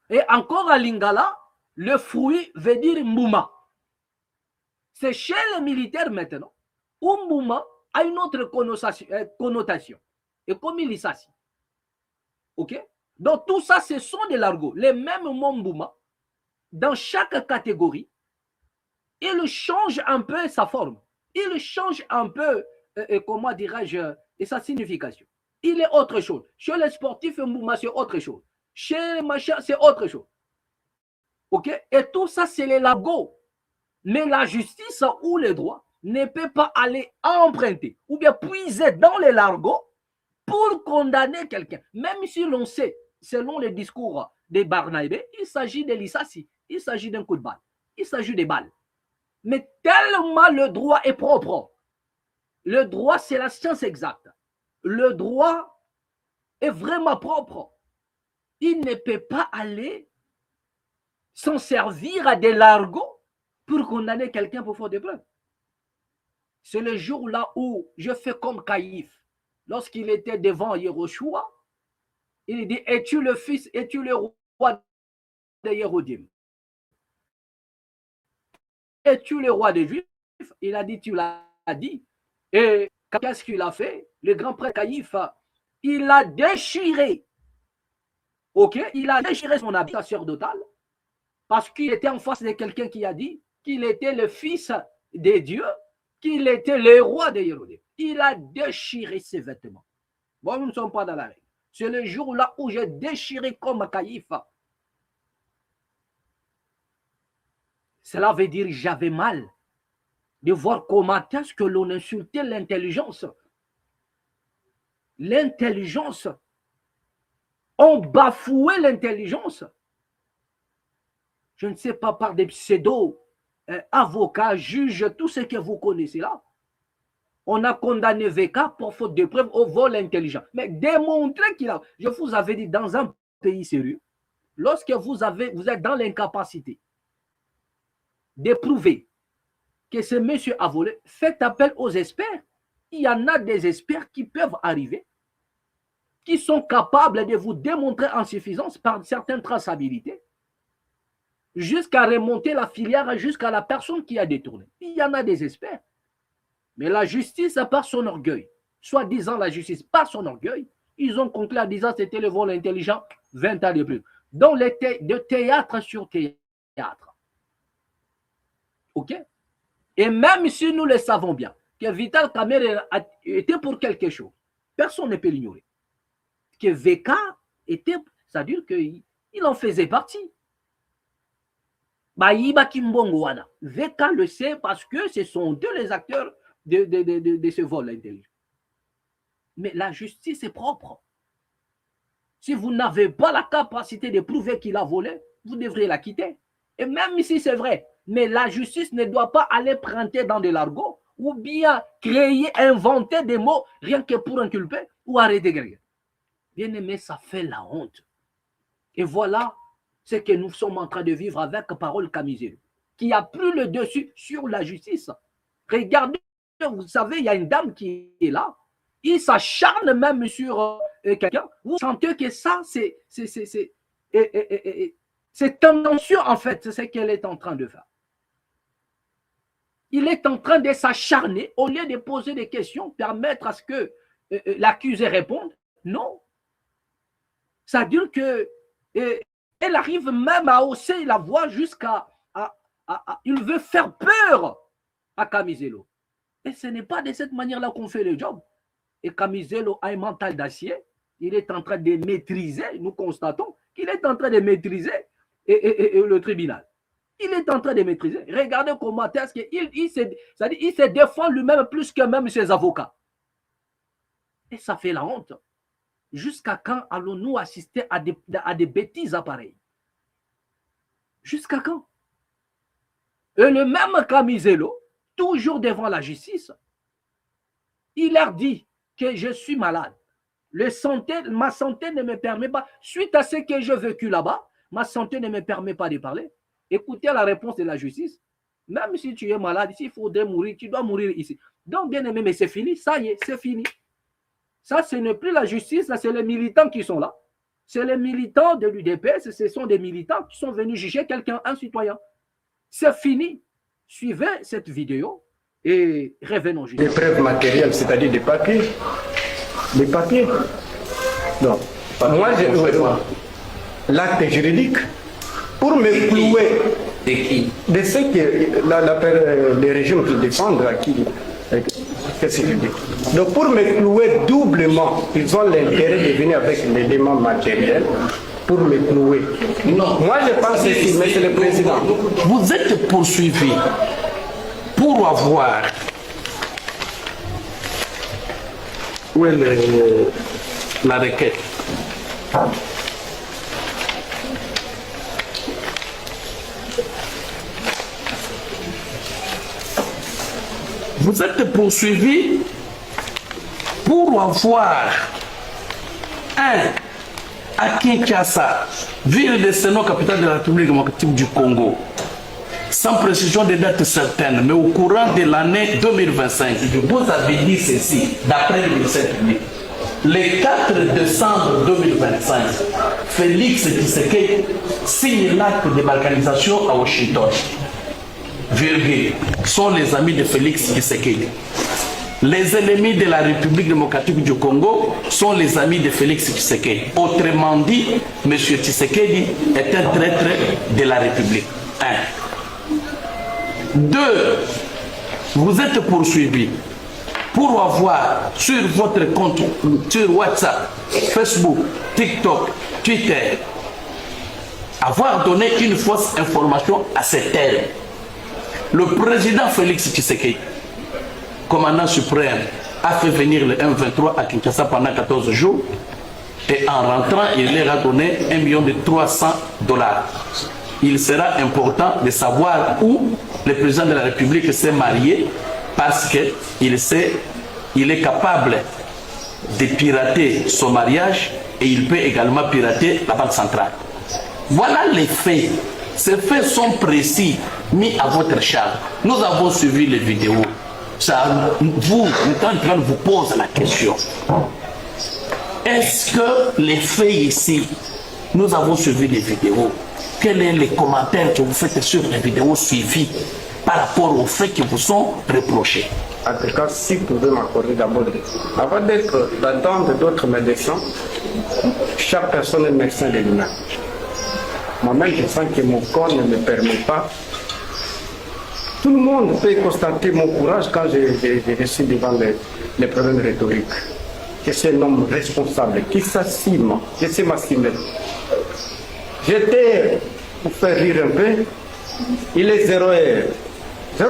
Et encore à Lingala, le fruit veut dire Mbouma. C'est chez les militaires maintenant où Mbouma a une autre connotation. Et comme il est assis. OK? Donc tout ça, ce sont des l'argot. Les mêmes mots Mbouma, dans chaque catégorie, il change un peu sa forme. Il change un peu, comment dirais-je, et sa signification. Il est autre chose. Chez les sportifs, Mbouma, c'est autre chose. Chez les machins, c'est autre chose. OK? Et tout ça, c'est les labos. Mais la justice ou le droit ne peut pas aller emprunter ou bien puiser dans les largots pour condamner quelqu'un. Même si l'on sait, selon le discours de Barnabé, il s'agit de Lissassi, il s'agit d'un coup de balle, il s'agit des balles. Mais tellement le droit est propre. Le droit, c'est la science exacte. Le droit est vraiment propre. Il ne peut pas aller s'en servir à des largots pour condamner quelqu'un pour faute de preuve. C'est le jour-là où je fais comme Caïphe. Lorsqu'il était devant Yehoshua, il dit, es-tu le fils, es-tu le roi de Hérodim? Es-tu le roi des Juifs? Il a dit, tu l'as dit. Et qu'est-ce qu'il a fait? Le grand prêtre Caïphe, il a déchiré. OK? Il a déchiré son habit sacerdotal Parce qu'il était en face de quelqu'un qui a dit qu'il était le fils des dieux, qu'il était le roi de Hérodée. Il a déchiré ses vêtements. Bon, nous ne sommes pas dans la règle. C'est le jour-là où j'ai déchiré comme Caïphe. Cela veut dire que j'avais mal de voir comment est-ce que l'on insultait l'intelligence. L'intelligence. On bafouait l'intelligence. Je ne sais pas, par des pseudos, avocats, juges, tout ce que vous connaissez là. On a condamné VK pour faute de preuve au vol intelligent. Mais démontrer qu'il a... Je vous avais dit, dans un pays sérieux, lorsque vous êtes dans l'incapacité d'éprouver que ce monsieur a volé, faites appel aux experts. Il y en a des experts qui peuvent arriver, qui sont capables de vous démontrer en suffisance par certaines traçabilités, jusqu'à remonter la filière jusqu'à la personne qui a détourné. Il y en a des experts. Mais la justice, par son orgueil, soi-disant la justice, par son orgueil, ils ont conclu en disant que c'était le vol intelligent, 20 ans de plus. Donc, de théâtre sur théâtre. OK? Et même si nous le savons bien, que Vital Kamerhe était pour quelque chose, personne ne peut l'ignorer. Que VK était, c'est-à-dire qu'il en faisait partie. Baïba Kimbongwana. VK le sait parce que ce sont eux les acteurs de ce vol intelligent. Mais la justice est propre. Si vous n'avez pas la capacité de prouver qu'il a volé, vous devriez la quitter. Et même si c'est vrai, mais la justice ne doit pas aller prêter dans de l'argot ou bien créer, inventer des mots rien que pour inculper ou arrêter quelqu'un. Bien aimé, ça fait la honte. Et voilà ce que nous sommes en train de vivre avec Parole Kamizelu, qui a pris le dessus sur la justice. Regardez, vous savez, il y a une dame qui est là, il s'acharne même sur quelqu'un. Vous sentez que ça, c'est tendancieux en fait, c'est ce qu'elle est en train de faire. Il est en train de s'acharner, au lieu de poser des questions, permettre à ce que l'accusé réponde. Non. Ça veut dire que elle arrive même à hausser la voix jusqu'à... il veut faire peur à Kamizelu. Et ce n'est pas de cette manière-là qu'on fait le job. Et Kamizelu a un mental d'acier. Il est en train de maîtriser, nous constatons qu'il est en train de maîtriser le tribunal. Il est en train de maîtriser. Regardez comment est-ce qu'il se défend lui-même plus que même ses avocats. Et ça fait la honte. Jusqu'à quand allons-nous assister à des bêtises pareilles? Jusqu'à quand? Et le même Kamizelu, toujours devant la justice, il leur dit que je suis malade. Ma santé ne me permet pas, suite à ce que j'ai vécu là-bas, ma santé ne me permet pas de parler. Écoutez la réponse de la justice. Même si tu es malade, s'il faudrait mourir, tu dois mourir ici. Donc, bien aimé, mais c'est fini, ça y est, c'est fini. Ça, ce n'est plus la justice, c'est les militants qui sont là. C'est les militants de l'UDPS, ce sont des militants qui sont venus juger quelqu'un, un citoyen. C'est fini. Suivez cette vidéo et revenons juste. Des preuves matérielles, c'est-à-dire des papiers. Des papiers. Donc, moi, j'ai l'acte juridique pour me clouer de ce que les régimes qui défendent, donc pour me clouer doublement, ils ont l'intérêt de venir avec l'élément matériel pour me clouer. Non. Moi je pense ici, monsieur le Président. Vous êtes poursuivi pour avoir... Où est la requête? Vous êtes poursuivi pour avoir à Kinshasa, ville de Seno, capitale de la République démocratique du Congo, sans précision de date certaine, mais au courant de l'année 2025, vous avez dit ceci, d'après le ministère public. Le 4 décembre 2025, Félix Tshisekedi signe l'acte de balkanisation à Washington. Virgule, sont les amis de Félix Tshisekedi. les ennemis de la République démocratique du Congo sont les amis de Félix Tshisekedi. Autrement dit, M. Tshisekedi est un traître de la République. 1. 2. Vous êtes poursuivi pour avoir sur votre compte, sur WhatsApp, Facebook, TikTok, Twitter, avoir donné une fausse information à ces termes. Le président Félix Tshisekedi, commandant suprême, a fait venir le M23 à Kinshasa pendant 14 jours et en rentrant, il leur a donné 1,3 million. Il sera important de savoir où le président de la République s'est marié parce qu'il est capable de pirater son mariage et il peut également pirater la Banque centrale. Voilà les faits. Ces faits sont précis, mis à votre charge. Nous avons suivi les vidéos. Ça, vous êtes en train de vous poser la question. Est-ce que les faits ici, nous avons suivi les vidéos? Quels sont les commentaires que vous faites sur les vidéos suivies par rapport aux faits qui vous sont reprochés? En tout cas, si vous pouvez m'accorder d'abord, avant d'attendre d'autres médecins, chaque personne est médecin de lui-même. Moi-même, je sens que mon corps ne me permet pas. Tout le monde peut constater mon courage quand je suis devant les problèmes rhétoriques. Je suis un homme responsable qui s'assume, je sais m'assumer. J'étais, pour faire rire un peu, il est 0 heure, 1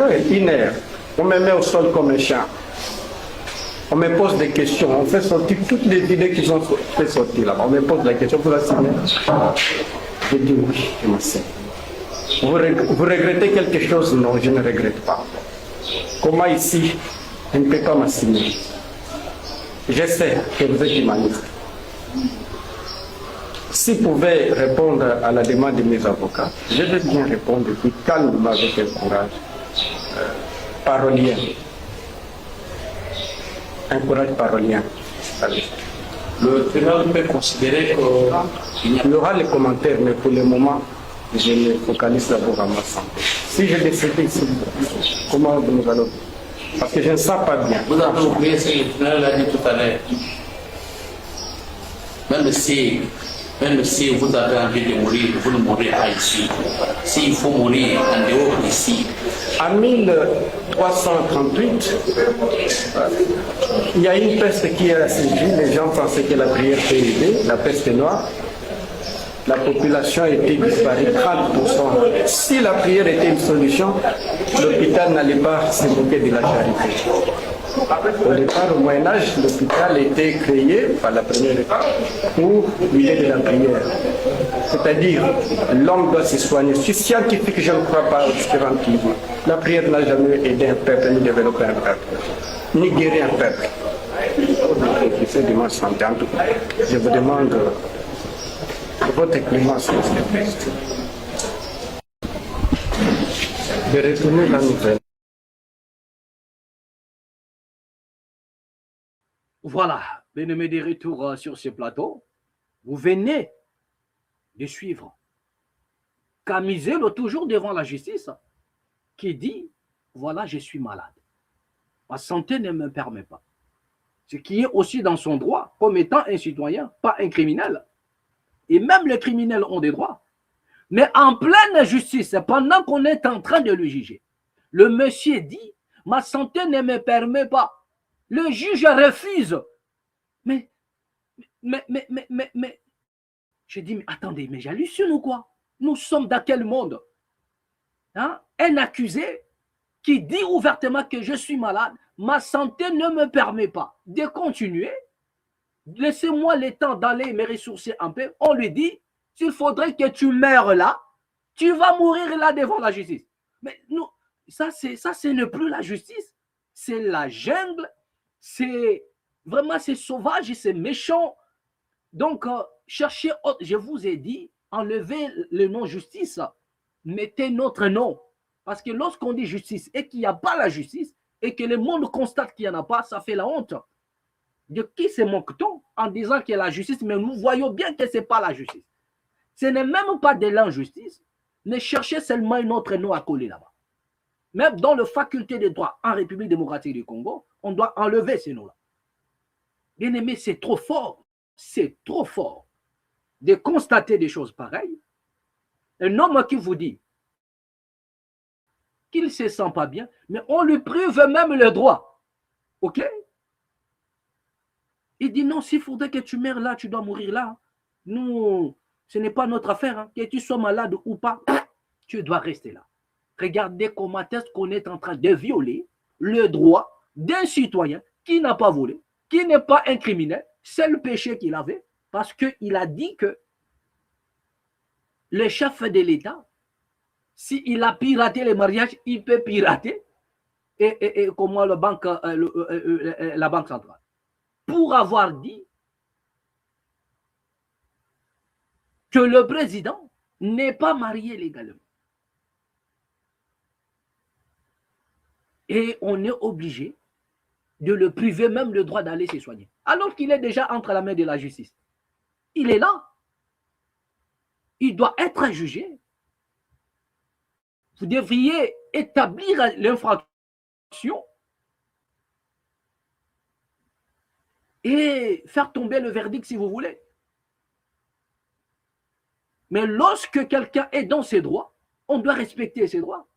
heure. On me met au sol comme un chat. On me pose des questions. On fait sortir toutes les idées qui sont fait sortir là-bas. On me pose la question pour la signer. Je dis oui, je me sais. Vous regrettez quelque chose? Non, je ne regrette pas. Comment ici, je ne peux pas m'assumer. Je sais que vous êtes humaniste. Si vous pouvez répondre à la demande de mes avocats, je vais bien répondre et puis calmement avec un courage. Parolien. Un courage parolien. Le tribunal peut considérer qu'il y aura les commentaires, mais pour le moment, je me focalise d'abord à ma santé. Si je décide ici, comment nous allons? Parce que je ne sens pas bien. Vous avez oublié ce que le tribunal l'a dit tout à l'heure. Même si vous avez envie de mourir, vous ne mourrez pas ici. S'il faut mourir en dehors d'ici. En 1338, il y a une peste qui a sévi. Les gens pensaient que la prière peut aider, la peste noire. La population était disparue, 30%. Si la prière était une solution, l'hôpital n'allait pas se moquer de la charité. Au départ, au Moyen-Âge, l'hôpital était créé par la première étape pour l'idée de la prière. C'est-à-dire, l'homme doit se soigner. Je suis scientifique, je ne crois pas au obscurantisme. La prière n'a jamais aidé un peuple, ni développé un peuple, ni guéri un peuple. C'est de ma santé. En tout cas, je vous demande votre clémence, monsieur le Christ, de retourner la nouvelle. Voilà, bien-aimés, des retours sur ce plateau. Vous venez de suivre Camizelo, toujours devant la justice, qui dit, voilà, je suis malade. Ma santé ne me permet pas. Ce qui est aussi dans son droit, comme étant un citoyen, pas un criminel. Et même les criminels ont des droits. Mais en pleine justice, pendant qu'on est en train de le juger, le monsieur dit, ma santé ne me permet pas. Le juge refuse. Mais, je dis, mais attendez, mais j'hallucine ou quoi? Nous sommes dans quel monde? Hein? Un accusé qui dit ouvertement que je suis malade, ma santé ne me permet pas de continuer. Laissez-moi le temps d'aller me ressourcer un peu. On lui dit, s'il faudrait que tu meurs là, tu vas mourir là devant la justice. Mais nous, ça, ce n'est plus la justice. C'est la jungle. C'est vraiment, c'est sauvage et c'est méchant. Donc, cherchez autre. Je vous ai dit, enlevez le nom justice. Mettez notre nom. Parce que lorsqu'on dit justice et qu'il n'y a pas la justice et que le monde constate qu'il n'y en a pas, ça fait la honte. De qui se moque-t-on en disant qu'il y a la justice, mais nous voyons bien que ce n'est pas la justice. Ce n'est même pas de l'injustice, mais cherchez seulement un autre nom à coller là-bas. Même dans la faculté des droits en République démocratique du Congo, on doit enlever ces noms-là. Bien aimé, c'est trop fort de constater des choses pareilles. Un homme qui vous dit qu'il ne se sent pas bien, mais on lui prive même le droit. OK? Il dit non, s'il faudrait que tu meurs là, tu dois mourir là. Nous, ce n'est pas notre affaire. Hein. Que tu sois malade ou pas, tu dois rester là. Regardez comment est-ce qu'on est en train de violer le droit d'un citoyen qui n'a pas volé, qui n'est pas un criminel. C'est le péché qu'il avait parce qu'il a dit que le chef de l'État, s'il a piraté les mariages, il peut pirater et comment la banque centrale. Pour avoir dit que le président n'est pas marié légalement. Et on est obligé de le priver même le droit d'aller se soigner. Alors qu'il est déjà entre la main de la justice. Il est là. Il doit être jugé. Vous devriez établir l'infraction et faire tomber le verdict si vous voulez. Mais lorsque quelqu'un est dans ses droits, on doit respecter ses droits.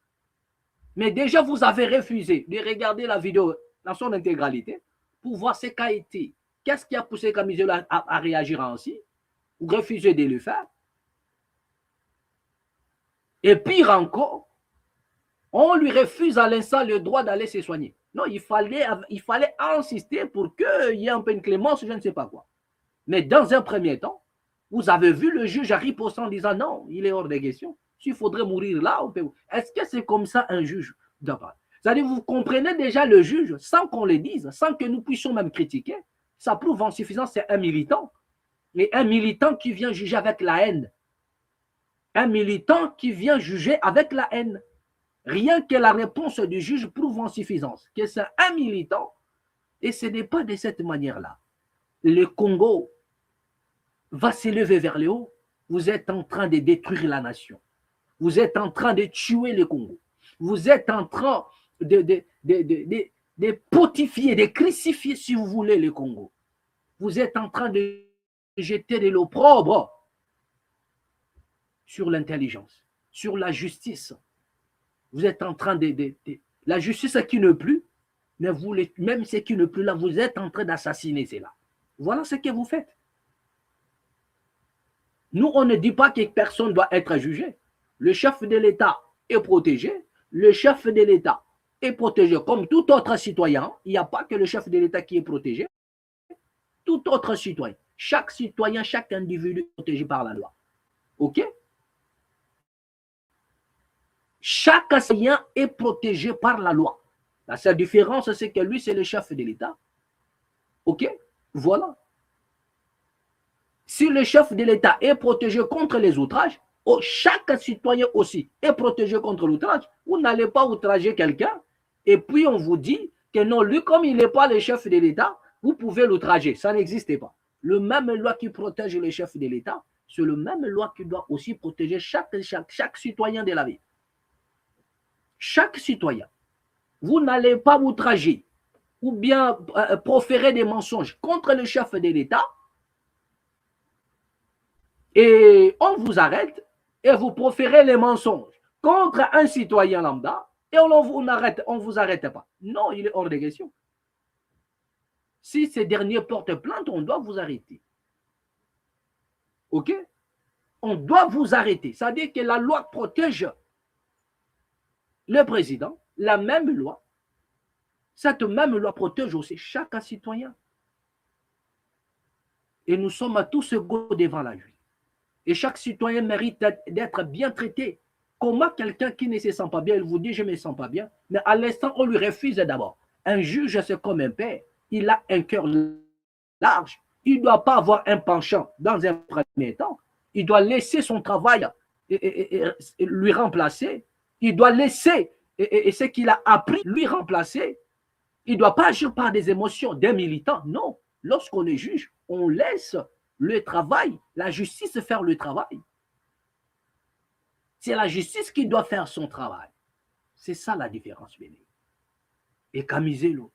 Mais déjà, vous avez refusé de regarder la vidéo dans son intégralité pour voir ce qu'a été. Qu'est-ce qui a poussé Camizolo à réagir ainsi? Vous refusez de le faire. Et pire encore, on lui refuse à l'instant le droit d'aller se soigner. Non, il fallait insister pour qu'il y ait un peu une clémence, je ne sais pas quoi. Mais dans un premier temps, vous avez vu le juge à riposter en disant non, il est hors de question. S'il faudrait mourir là, on peut. Est-ce que c'est comme ça un juge d'abord? C'est-à-dire, vous comprenez déjà le juge, sans qu'on le dise, sans que nous puissions même critiquer, ça prouve en suffisance, c'est un militant. Mais un militant qui vient juger avec la haine. Un militant qui vient juger avec la haine. Rien que la réponse du juge prouve en suffisance que c'est un militant. Et ce n'est pas de cette manière-là. Le Congo va s'élever vers le haut. Vous êtes en train de détruire la nation. Vous êtes en train de tuer le Congo. Vous êtes en train de potifier, de crucifier, si vous voulez, le Congo. Vous êtes en train de jeter de l'opprobre sur l'intelligence, sur la justice. Vous êtes en train la justice qui ne plus, mais vous, même ce qui ne plus là, vous êtes en train d'assassiner cela. Voilà ce que vous faites. Nous, on ne dit pas que personne doit être jugé. Le chef de l'État est protégé. Le chef de l'État est protégé comme tout autre citoyen. Il n'y a pas que le chef de l'État qui est protégé. Tout autre citoyen. Chaque citoyen, chaque individu est protégé par la loi. OK? Chaque citoyen est protégé par la loi. La seule différence, c'est que lui, c'est le chef de l'État. OK? Voilà. Si le chef de l'État est protégé contre les outrages, chaque citoyen aussi est protégé contre l'outrage. Vous n'allez pas outrager quelqu'un et puis on vous dit que non, lui, comme il n'est pas le chef de l'État, vous pouvez l'outrager. Ça n'existe pas. Le même loi qui protège le chef de l'État, c'est le même loi qui doit aussi protéger chaque citoyen de la vie. Chaque citoyen. Vous n'allez pas outrager ou bien proférer des mensonges contre le chef de l'État et on vous arrête et vous proférez les mensonges contre un citoyen lambda et on vous arrête pas. Non, il est hors de question. Si ces derniers portent plainte, on doit vous arrêter. OK? On doit vous arrêter. C'est-à-dire que la loi protège le président, la même loi. Cette même loi protège aussi chaque citoyen. Et nous sommes tous égaux devant la justice. Et chaque citoyen mérite d'être bien traité. Comment quelqu'un qui ne se sent pas bien, il vous dit je ne me sens pas bien, mais à l'instant on lui refuse d'abord. Un juge, c'est comme un père. Il a un cœur large. Il ne doit pas avoir un penchant dans un premier temps. Il doit laisser son travail et lui remplacer. Il doit laisser ce qu'il a appris lui remplacer. Il ne doit pas agir par des émotions d'un militant. Non. Lorsqu'on est juge, on laisse le travail, la justice faire le travail. C'est la justice qui doit faire son travail. C'est ça la différence, bien. Et Camizelo,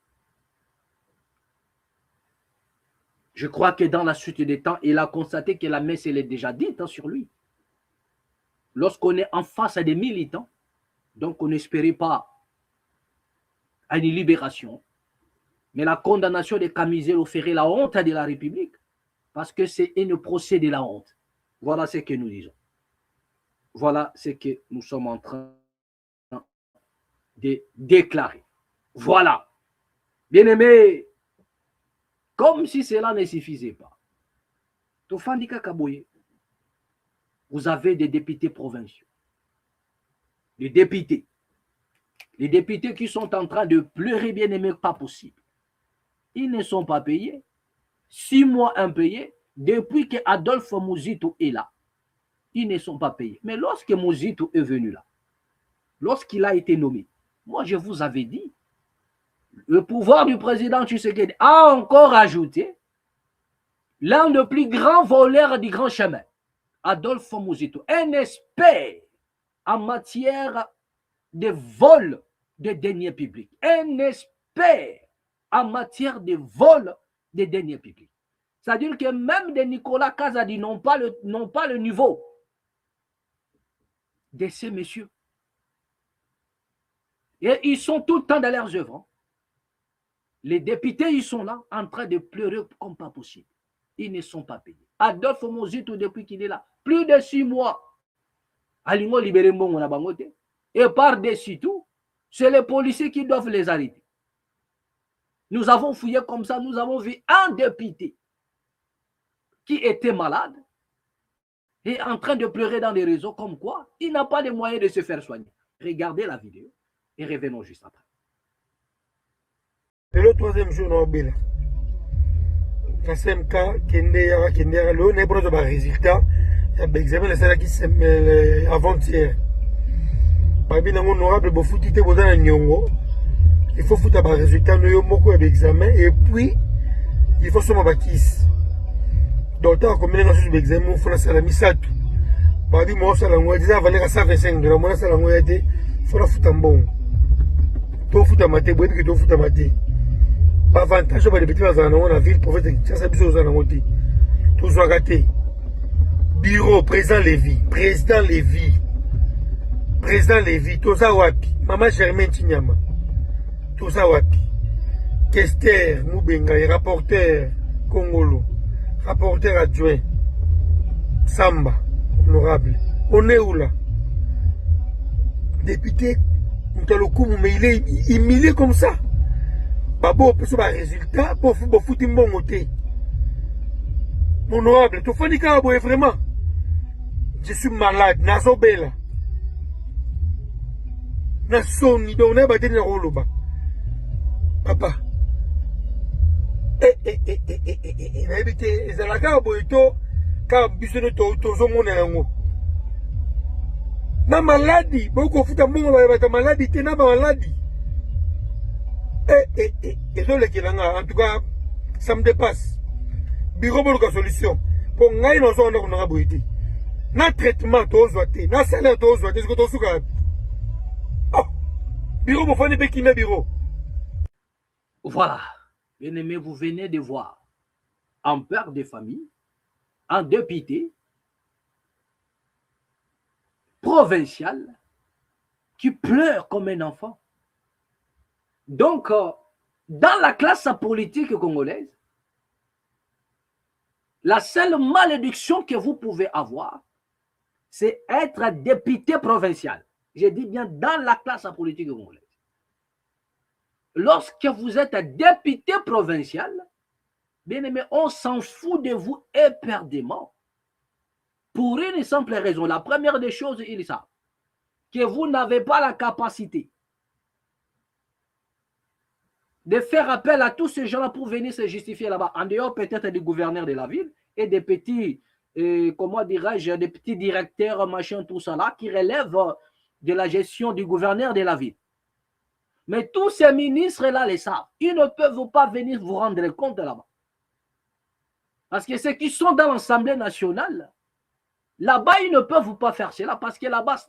je crois que dans la suite des temps, il a constaté que la messe, elle est déjà dite sur lui. Lorsqu'on est en face à des militants, donc on n'espérait pas à une libération, mais la condamnation de Camizelo ferait la honte de la République, parce que c'est un procès de la honte. Voilà ce que nous disons. Voilà ce que nous sommes en train de déclarer. Voilà. Bien-aimés, comme si cela ne suffisait pas. Tofandika Kaboye, vous avez des députés provinciaux. Les députés qui sont en train de pleurer, bien-aimés, pas possible. Ils ne sont pas payés. 6 mois impayés depuis que Adolphe Muzito est là. Ils ne sont pas payés. Mais lorsque Muzito est venu là, lorsqu'il a été nommé, moi je vous avais dit, le pouvoir du président Tshisekedi a encore ajouté l'un des plus grands voleurs du grand chemin, Adolphe Muzito, un expert en matière de vol de deniers publics, un expert en matière de vol de deniers publics. C'est-à-dire que même de Nicolas Kazadi n'ont pas le niveau de ces messieurs. Et ils sont tout le temps dans leurs œuvres. Les députés, ils sont là en train de pleurer comme pas possible. Ils ne sont pas payés. Adolphe Muzito, depuis qu'il est là, plus de 6 mois. Alingo libéré Mbongo na bangote. Et par-dessus tout, c'est les policiers qui doivent les arrêter. Nous avons fouillé comme ça, nous avons vu un député qui était malade et en train de pleurer dans les réseaux comme quoi il n'a pas les moyens de se faire soigner. Regardez la vidéo et revenons juste après. Le troisième jour, on a oublié. La CMK, Kendera, l'on est pour le résultat. Il y a l'examen de celle qui s'est avant-hier. Parmi les honorables, il faut foutre des nyongo. Il faut foutre des résultats, nous avons beaucoup d'examens. Et puis, il faut se mettre kiss. Donc, comme il y a un examen, il faut la salle à Misato. Parmi moi, ça l'a déjà valé à 125 $. Moi, ça l'a été. Il faut la foutre en bon. Tu foutre à maté, tu foutre à maté. Pas avantage, on va débuter dans la ville pour faire ça, ça bisa aux anamoti. Tout soit gâté. Bureau, président Lévy, tout ça wapi. Maman Germaine Tinyama, tout ça wapi. Kester, Moubenga, rapporteur Congolo, rapporteur adjoint, Samba, honorable. On est où là? Député, mais il est humilié comme ça. Babo, pour ce résultat, pour foutre un bon côté. Honorable, tu fais du vraiment. Je suis malade, Nazobela. Nasoni, donc on a battu le rôle. Papa. C'est la carte pour toi, car bisous de ton monde. Na maladie, beaucoup foutre un bon maladie, t'es na maladie. En tout cas, ça me dépasse. Bureau pour la solution. Pour nga ino zo ndako nga boyiti. Na traitement to zoate, na salaire to zoate, est-ce que to suka? Oh. Bureau pour faire qui na bureau. Voilà. Bien-aimés, vous venez de voir un père de famille, un député provincial qui pleure comme un enfant. Donc, dans la classe politique congolaise, la seule malédiction que vous pouvez avoir, c'est être député provincial. Je dis bien dans la classe politique congolaise. Lorsque vous êtes député provincial, bien aimé, on s'en fout de vous éperdument. Pour une simple raison. La première des choses, ils savent que vous n'avez pas la capacité de faire appel à tous ces gens-là pour venir se justifier là-bas, en dehors peut-être du gouverneur de la ville et des petits, comment dirais-je, des petits directeurs, machin, tout ça là, qui relèvent de la gestion du gouverneur de la ville. Mais tous ces ministres-là les savent. Ils ne peuvent pas venir vous rendre compte là-bas. Parce que ceux qui sont dans l'Assemblée nationale, là-bas, ils ne peuvent pas faire cela parce que là-bas,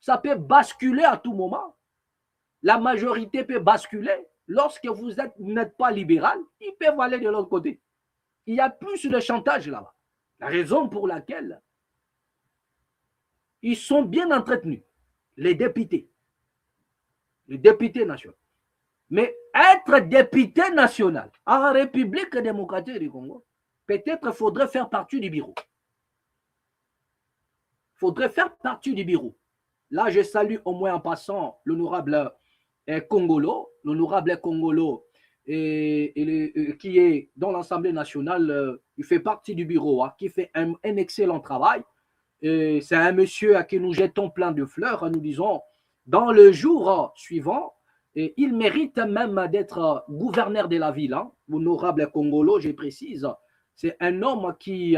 ça peut basculer à tout moment. la majorité peut basculer. Lorsque vous n'êtes pas libéral, ils peuvent aller de l'autre côté. Il y a plus de chantage là-bas. La raison pour laquelle ils sont bien entretenus, les députés nationaux. Mais être député national en République démocratique du Congo, peut-être faudrait faire partie du bureau. Faudrait faire partie du bureau. Là, je salue au moins en passant l'honorable Congolo, qui est dans l'Assemblée nationale, il fait partie du bureau, qui fait un excellent travail. C'est un monsieur à qui nous jetons plein de fleurs, nous disons, dans le jour suivant, il mérite même d'être gouverneur de la ville. L'honorable Congolo, je précise, c'est un homme qui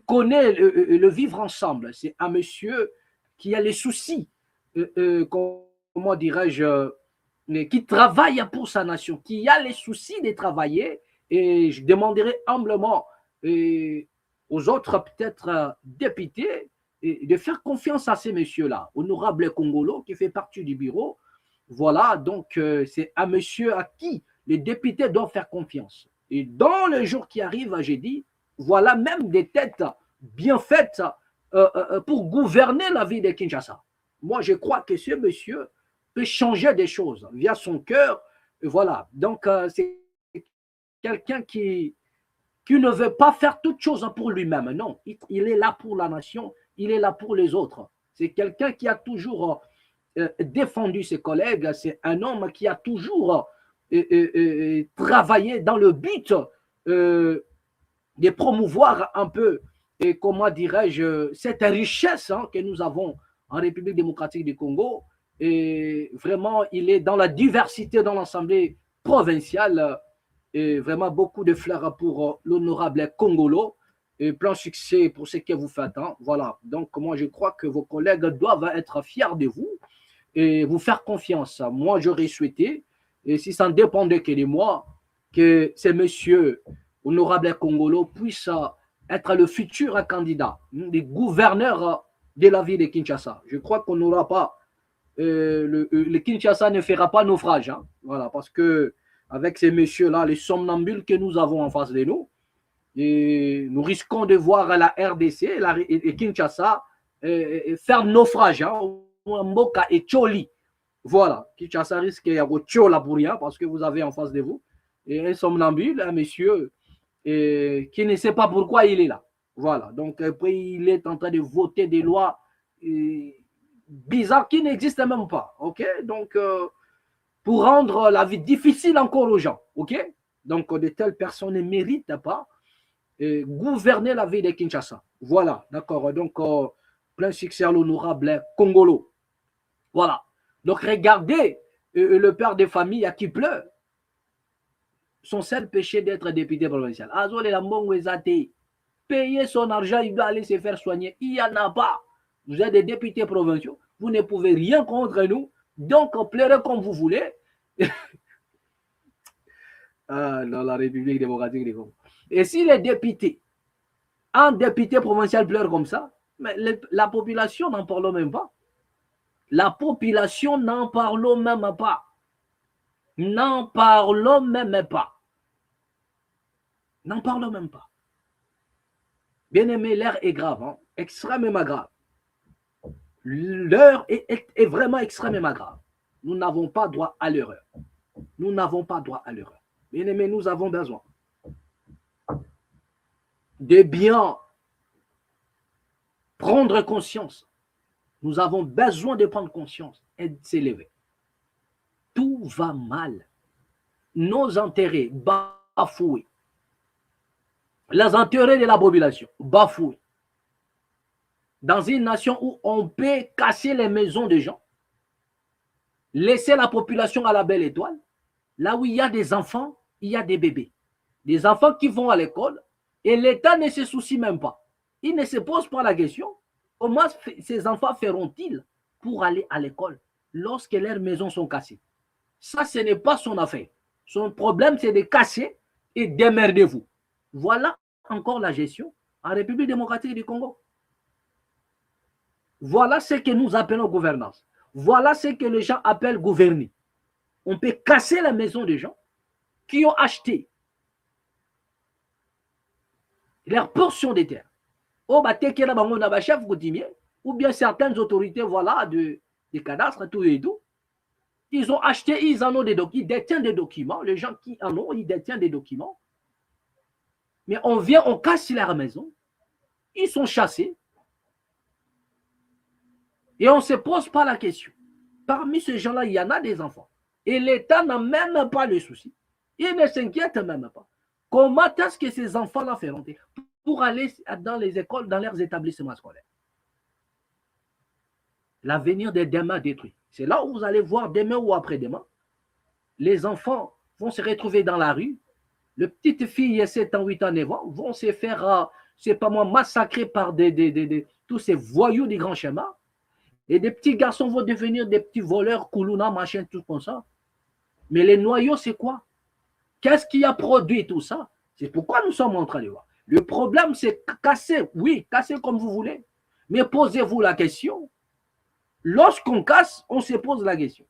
connaît le vivre ensemble. C'est un monsieur qui a les soucis, comment dirais-je, qui travaille pour sa nation, qui a les soucis de travailler. Et je demanderai humblement aux autres peut-être députés de faire confiance à ces messieurs-là. Honorable Congolo, qui fait partie du bureau. Voilà, donc c'est un monsieur à qui les députés doivent faire confiance. Et dans le jour qui arrive, j'ai dit, voilà même des têtes bien faites pour gouverner la ville de Kinshasa. Moi, je crois que ce monsieur peut changer des choses via son cœur. Et voilà, donc c'est quelqu'un qui ne veut pas faire toute chose pour lui-même. Non, il est là pour la nation, il est là pour les autres. C'est quelqu'un qui a toujours défendu ses collègues. C'est un homme qui a toujours travaillé dans le but de promouvoir un peu, et comment dirais-je, cette richesse que nous avons en République démocratique du Congo. Et vraiment, il est dans la diversité dans l'Assemblée provinciale. Et vraiment, beaucoup de fleurs pour l'honorable Congolo. Et plein succès pour ce que vous faites. Voilà. Donc, moi, je crois que vos collègues doivent être fiers de vous et vous faire confiance. Moi, j'aurais souhaité, et si ça ne dépendait que de moi, que ce monsieur, honorable Congolo, puisse être le futur candidat des gouverneurs de la ville de Kinshasa. Je crois qu'on n'aura pas, le Kinshasa ne fera pas naufrage. Voilà, parce que avec ces messieurs-là, les somnambules que nous avons en face de nous, et nous risquons de voir la RDC et Kinshasa faire naufrage. Mboka et Tcholi. Voilà, Kinshasa risque de Tchola pour rien parce que vous avez en face de vous et un somnambule, un monsieur qui ne sait pas pourquoi il est là. Voilà, donc après il est en train de voter des lois bizarres qui n'existent même pas. Ok, donc pour rendre la vie difficile encore aux gens. Ok, donc de telles personnes ne méritent pas gouverner la ville de Kinshasa. Voilà, d'accord, donc plein succès à l'honorable Congolo. Voilà. Donc, regardez le père de famille à qui pleure. Son seul péché d'être député provincial. Azol et la payer son argent, il doit aller se faire soigner. Il n'y en a pas. Vous êtes des députés provinciaux. Vous ne pouvez rien contre nous. Donc, pleurez comme vous voulez. Dans la République démocratique du Congo. Et si les députés, un député provincial pleure comme ça, mais la population n'en parle même pas. La population n'en parle même pas. N'en parle même pas. N'en parle même pas. Bien aimé, l'heure est grave, extrêmement grave. L'heure est vraiment extrêmement grave. Nous n'avons pas droit à l'erreur. Nous n'avons pas droit à l'erreur. Bien aimé, nous avons besoin de bien prendre conscience. Nous avons besoin de prendre conscience et de s'élever. Tout va mal. Nos intérêts bafoués. Les intérêts de la population bafoués. Dans une nation où on peut casser les maisons des gens, laisser la population à la belle étoile, là où il y a des enfants, il y a des bébés. Des enfants qui vont à l'école et l'État ne se soucie même pas. Il ne se pose pas la question. Comment ces enfants feront-ils pour aller à l'école lorsque leurs maisons sont cassées? Ça, ce n'est pas son affaire. Son problème, c'est de casser et démerdez-vous. Voilà encore la gestion en République démocratique du Congo. Voilà ce que nous appelons gouvernance. Voilà ce que les gens appellent gouverner. On peut casser la maison des gens qui ont acheté leur portion de terre. Ou bien certaines autorités, voilà, des cadastres, tout et tout. Ils ont acheté, ils en ont des documents, ils détiennent des documents. Les gens qui en ont, ils détiennent des documents. Mais on vient, on casse leur maison. Ils sont chassés. Et on ne se pose pas la question. Parmi ces gens-là, il y en a des enfants. Et l'État n'a même pas le souci. Il ne s'inquiète même pas. Comment est-ce que ces enfants-là feront pour aller dans les écoles, dans leurs établissements scolaires? L'avenir de demain détruit. C'est là où vous allez voir demain ou après-demain, les enfants vont se retrouver dans la rue. Les petites filles, 7 ans, 8 ans, 9 ans, vont se faire, c'est pas moi, massacrer par tous ces voyous des grands schémas. Et des petits garçons vont devenir des petits voleurs, koulouna, machin, tout comme ça. Mais les noyaux, c'est quoi? Qu'est-ce qui a produit tout ça? C'est pourquoi nous sommes en train de voir. Le problème, c'est casser. Oui, casser comme vous voulez. Mais posez-vous la question. Lorsqu'on casse, on se pose la question.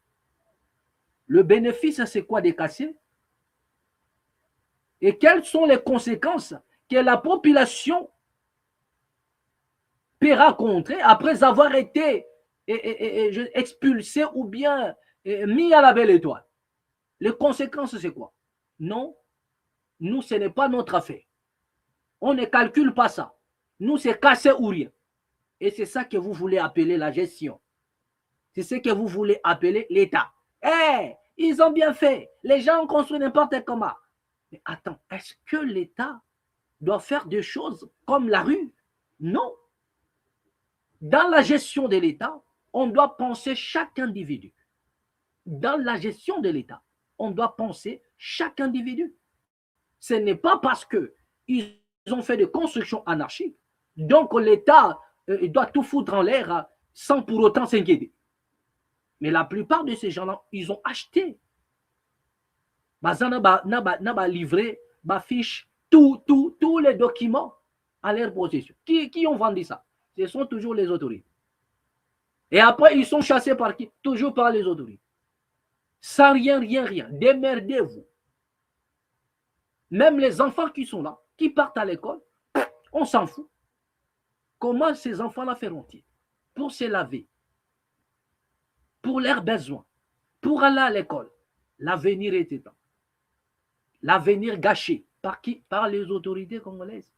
Le bénéfice, c'est quoi de casser? Et quelles sont les conséquences que la population peut rencontrer après avoir été expulsé ou bien mis à la belle étoile? Les conséquences, c'est quoi? Non, nous, ce n'est pas notre affaire. On ne calcule pas ça. Nous, c'est casser ou rien. Et c'est ça que vous voulez appeler la gestion. C'est ce que vous voulez appeler l'État. Eh, ils ont bien fait. Les gens ont construit n'importe comment. Mais attends, est-ce que l'État doit faire des choses comme la rue? Non. Dans la gestion de l'État, on doit penser chaque individu. Dans la gestion de l'État, on doit penser chaque individu. Ce n'est pas parce qu'ils ont fait des constructions anarchiques, donc l'État doit tout foutre en l'air sans pour autant s'inquiéter. Mais la plupart de ces gens-là, ils ont acheté. N'a livré, fiche, tous les documents à leur possession. Qui ont vendu ça? Ce sont toujours les autorités. Et après, ils sont chassés par qui? Toujours par les autorités. Sans rien. Démerdez-vous. Même les enfants qui sont là, qui partent à l'école, on s'en fout. Comment ces enfants-là feront-ils pour se laver, pour leurs besoins, pour aller à l'école? L'avenir est éteint. L'avenir gâché. Par qui? Par les autorités congolaises.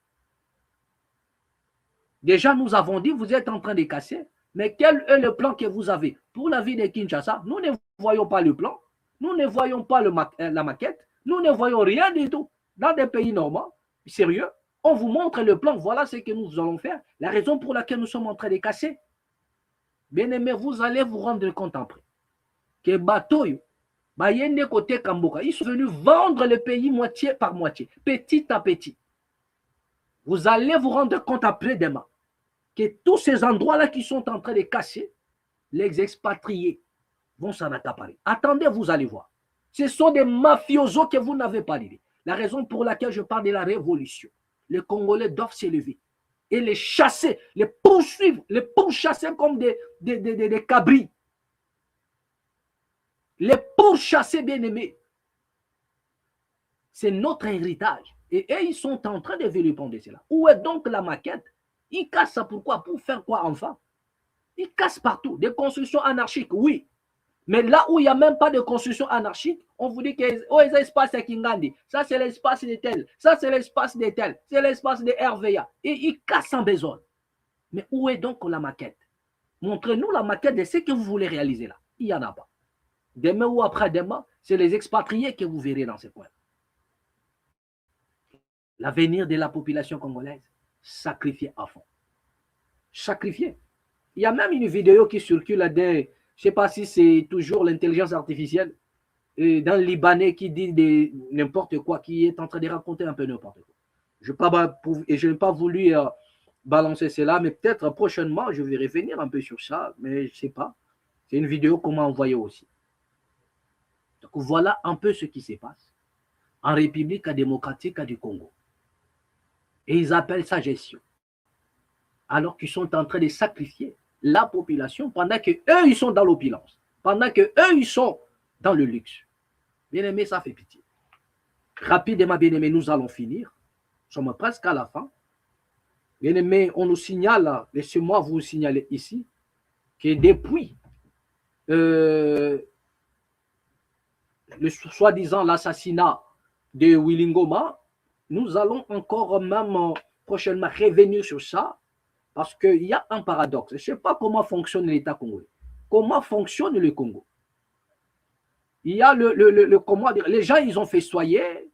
Déjà, nous avons dit, vous êtes en train de casser, mais quel est le plan que vous avez pour la ville de Kinshasa? Nous ne voyons pas le plan, nous ne voyons pas la maquette, nous ne voyons rien du tout. Dans des pays normaux, sérieux, on vous montre le plan, voilà ce que nous allons faire, la raison pour laquelle nous sommes en train de casser. Bien aimé, vous allez vous rendre compte après que Batoyo, côté Kamboka, ils sont venus vendre le pays moitié par moitié, petit à petit. Vous allez vous rendre compte après-demain que tous ces endroits-là qui sont en train de casser, les expatriés vont s'en accaparer. Attendez, vous allez voir. Ce sont des mafiosos que vous n'avez pas l'idée. La raison pour laquelle je parle de la révolution. Les Congolais doivent s'élever et les chasser, les poursuivre, les pourchasser comme des cabris. Les pourchasser, bien aimés. C'est notre héritage. Et eux, ils sont en train de vilipender cela. Où est donc la maquette? Ils cassent ça pourquoi? Pour faire quoi enfin? Ils cassent partout. Des constructions anarchiques, oui. Mais là où il n'y a même pas de construction anarchique, on vous dit que les espaces à Kingandi, ça c'est l'espace de tel, ça c'est l'espace de tel, c'est l'espace de RVA. Et ils cassent en besoin. Mais où est donc la maquette? Montrez-nous la maquette de ce que vous voulez réaliser là. Il n'y en a pas. Demain ou après-demain, c'est les expatriés que vous verrez dans ces coins. L'avenir de la population congolaise, sacrifié à fond. Sacrifié. Il y a même une vidéo qui circule là, je ne sais pas si c'est toujours l'intelligence artificielle, dans le Libanais qui dit n'importe quoi, qui est en train de raconter un peu n'importe quoi. Je n'ai pas voulu balancer cela, mais peut-être prochainement, je vais revenir un peu sur ça, mais je ne sais pas. C'est une vidéo qu'on m'a envoyée aussi. Donc voilà un peu ce qui se passe en République démocratique du Congo. Et ils appellent ça gestion. Alors qu'ils sont en train de sacrifier la population pendant que eux ils sont dans l'opulence, pendant que eux ils sont dans le luxe. Bien-aimé, ça fait pitié. Rapidement, bien-aimé, nous allons finir. Nous sommes presque à la fin. Bien-aimé, on nous signale, laissez-moi vous signaler ici, que depuis le soi-disant l'assassinat de Willy Ngoma, nous allons encore même prochainement revenir sur ça, parce qu'il y a un paradoxe. Je ne sais pas comment fonctionne l'État congolais. Comment fonctionne le Congo? Il y a comment dire, les gens, ils ont fait soyer,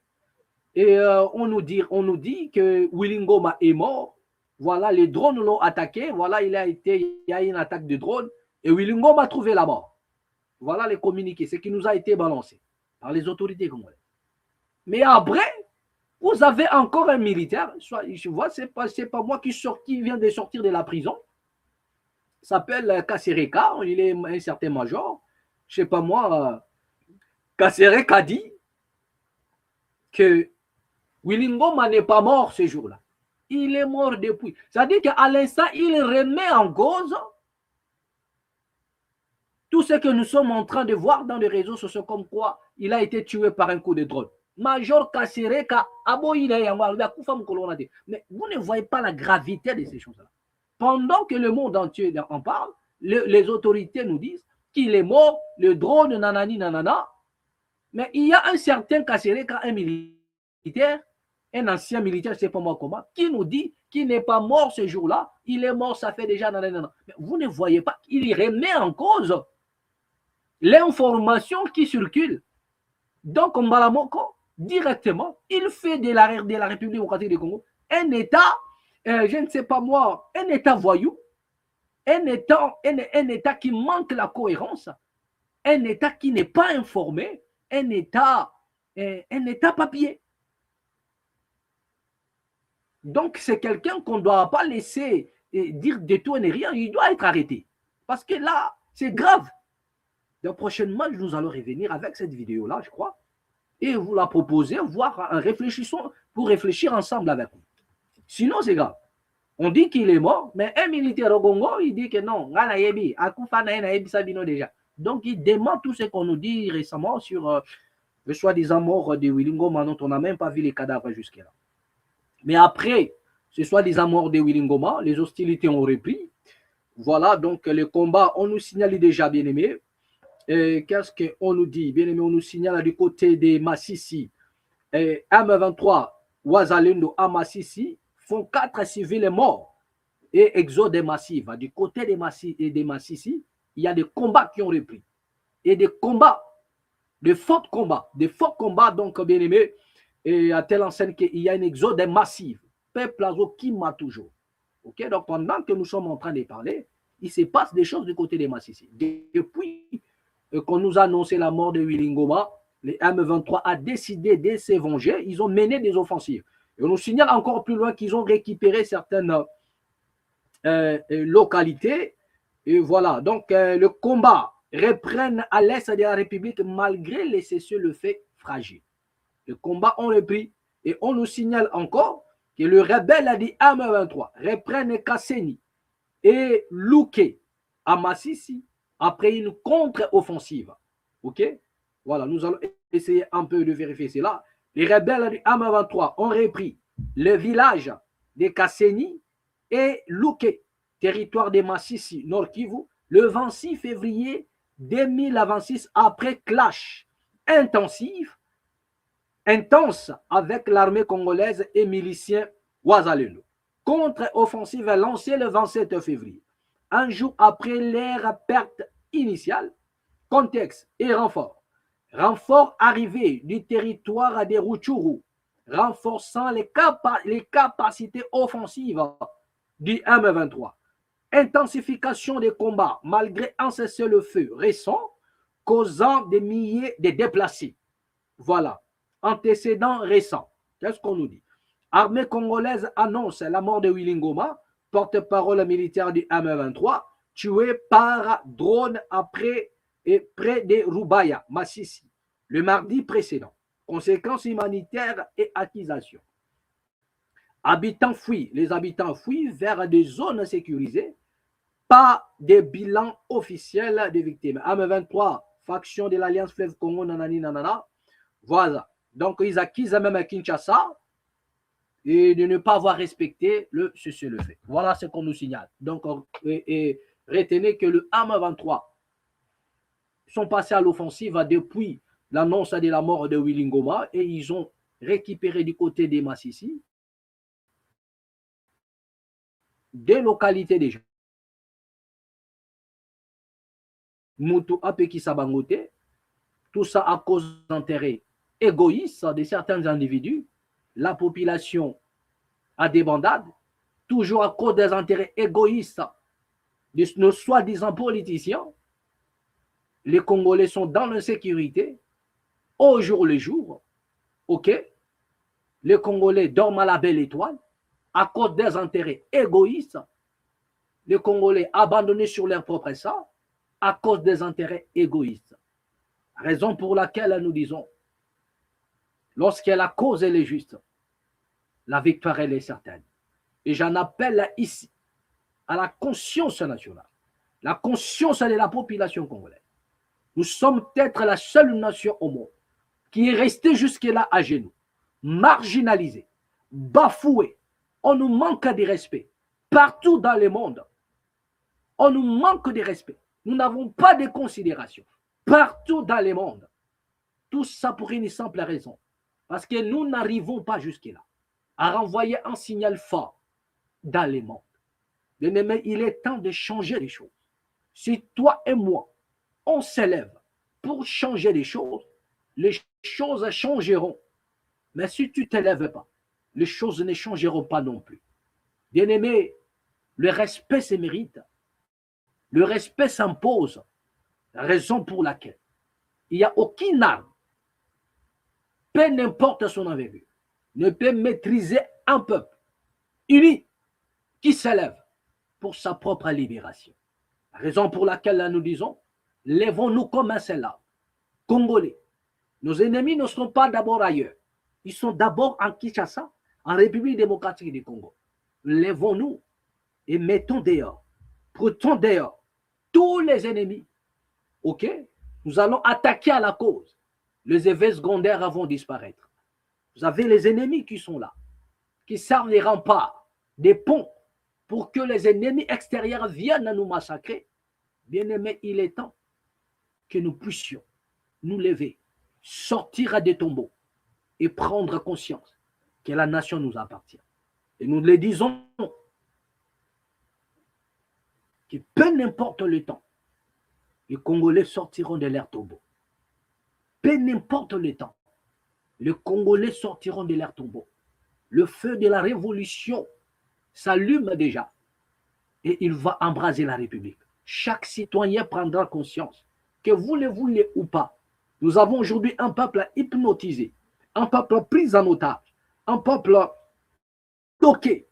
et on nous dit que Willy Ngoma est mort. Voilà, les drones l'ont attaqué. Voilà, il y a une attaque de drone, et Willy Ngoma a trouvé la mort. Voilà les communiqués, ce qui nous a été balancé par les autorités congolaises. Mais après, vous avez encore un militaire, je vois, c'est pas moi qui vient de sortir de la prison. Il s'appelle Kassereka, il est un certain major. Je ne sais pas moi, Kassereka dit que Willy Ngoma n'est pas mort ce jour-là. Il est mort depuis. C'est-à-dire qu'à l'instant, il remet en cause tout ce que nous sommes en train de voir dans les réseaux sociaux, comme quoi il a été tué par un coup de drone. Major Kassereka, mais vous ne voyez pas la gravité de ces choses-là. Pendant que le monde entier en parle, les autorités nous disent qu'il est mort, le drone, nanani, nanana. Mais il y a un certain Kassereka, un militaire, un ancien militaire, je ne sais pas moi comment, qui nous dit qu'il n'est pas mort ce jour-là, il est mort, ça fait déjà nanana. Mais vous ne voyez pas qu'il remet en cause l'information qui circule. Donc, Mbalamoko, directement, il fait de la République démocratique du Congo un État, je ne sais pas moi, un État voyou, un État qui manque la cohérence, un État qui n'est pas informé, un État papier. Donc, c'est quelqu'un qu'on ne doit pas laisser dire de tout et de rien, il doit être arrêté. Parce que là, c'est grave. Donc, prochainement, nous allons revenir avec cette vidéo-là, je crois, et vous la proposer, voir un réfléchissons pour réfléchir ensemble avec vous. Sinon, c'est grave. On dit qu'il est mort, mais un militaire au Congo, il dit que non, déjà. Donc, il dément tout ce qu'on nous dit récemment sur le soi-disant mort de Willy Ngoma, dont on n'a même pas vu les cadavres jusque-là. Mais après ce soi-disant mort de Willy Ngoma, les hostilités ont repris. Voilà, donc le combat, on nous signale déjà, bien aimé. Qu'est-ce qu'on nous dit? Bien aimé, on nous signale du côté des Massissi. M23, Ouazalendo à Massissi font 4 civils morts et exode massif. Du côté des Massissi, il y a des combats qui ont repris. Et des combats, de forts combats, donc bien aimé, et à telle enseigne qu'il y a une exode massive. Peuple Azo qui m'a toujours. Ok, donc pendant que nous sommes en train de parler, il se passe des choses du côté des Massissi. Depuis qu'on nous a annoncé la mort de Willy Ngoma, les M23 a décidé de se venger. Ils ont mené des offensives. Et on nous signale encore plus loin qu'ils ont récupéré certaines localités. Et voilà, donc le combat reprenne à l'est de la République malgré les cessez-le-feu fragiles. Le combat ont repris et on nous signale encore que le rebelle a dit M23 reprenne Kasseni et Louké à Massissi après une contre-offensive. Ok? Voilà, nous allons essayer un peu de vérifier cela. Les rebelles du M23 ont repris le village de Kasseni et Louké, territoire de Massissi, Nord Kivu, le 26 février 2026 après clash intense avec l'armée congolaise et miliciens Ouazalendo. Contre-offensive lancée le 27 février. Un jour après leur perte initiale, contexte et renfort. Renfort arrivé du territoire des Rutshuru, renforçant les capacités offensives du M23. Intensification des combats malgré un cessez-le-feu récent, causant des milliers de déplacés. Voilà. Antécédent récent. Qu'est-ce qu'on nous dit? Armée congolaise annonce la mort de Willy Ngoma, porte-parole militaire du M23, tué par drone après et près de Rubaya, Massissi, le mardi précédent. Conséquences humanitaires et accusations. Les habitants fuient vers des zones sécurisées. pas de bilan officiel des victimes. M23, faction de l'Alliance Fleuve Congo, nanani, nanana. Voilà. Donc, ils accusent même à Kinshasa et de ne pas avoir respecté le cessez-le-feu. Voilà ce qu'on nous signale. Donc, retenez que le M23 sont passés à l'offensive depuis l'annonce de la mort de Willy Ngoma et ils ont récupéré du côté des Massissi des localités déjà. Moutou Apeki Sabangote, tout ça à cause d'intérêts égoïstes de certains individus. La population a des bandades, toujours à cause des intérêts égoïstes de nos soi-disant politiciens. Les Congolais sont dans l'insécurité au jour le jour. OK? Les Congolais dorment à la belle étoile à cause des intérêts égoïstes. Les Congolais abandonnés sur leur propre sang à cause des intérêts égoïstes. Raison pour laquelle nous disons, lorsque la cause elle est juste, la victoire elle est certaine. Et j'en appelle ici à la conscience nationale, la conscience de la population congolaise. Nous sommes peut-être la seule nation au monde qui est restée jusque-là à genoux, marginalisée, bafouée. On nous manque de respect partout dans le monde. On nous manque de respect. Nous n'avons pas de considération partout dans le monde. Tout ça pour une simple raison. Parce que nous n'arrivons pas jusque-là à renvoyer un signal fort dans le monde. Bien-aimé, il est temps de changer les choses. Si toi et moi, on s'élève pour changer les choses changeront. Mais si tu ne t'élèves pas, les choses ne changeront pas non plus. Bien-aimé, le respect se mérite. Le respect s'impose. La raison pour laquelle il n'y a aucune arme, peu n'importe son envergure, ne peut maîtriser un peuple uni qui s'élève pour sa propre libération. La raison pour laquelle là, nous disons, lèvons-nous comme un seul arbre. Congolais, nos ennemis ne sont pas d'abord ailleurs. Ils sont d'abord en Kinshasa, en République démocratique du Congo. Lèvons-nous et mettons dehors, prenons dehors tous les ennemis. OK? Nous allons attaquer à la cause. Les effets secondaires vont disparaître. Vous avez les ennemis qui sont là, qui servent les remparts, des ponts, pour que les ennemis extérieurs viennent nous massacrer. Bien-aimés, il est temps que nous puissions nous lever, sortir des tombeaux et prendre conscience que la nation nous appartient. Et nous le disons, que peu n'importe le temps, les Congolais sortiront de leur tombeau. Peu n'importe le temps, les Congolais sortiront de leur tombeau. Le feu de la révolution s'allume déjà et il va embraser la République. Chaque citoyen prendra conscience que vous le voulez ou pas, nous avons aujourd'hui un peuple hypnotisé, un peuple pris en otage, un peuple bloqué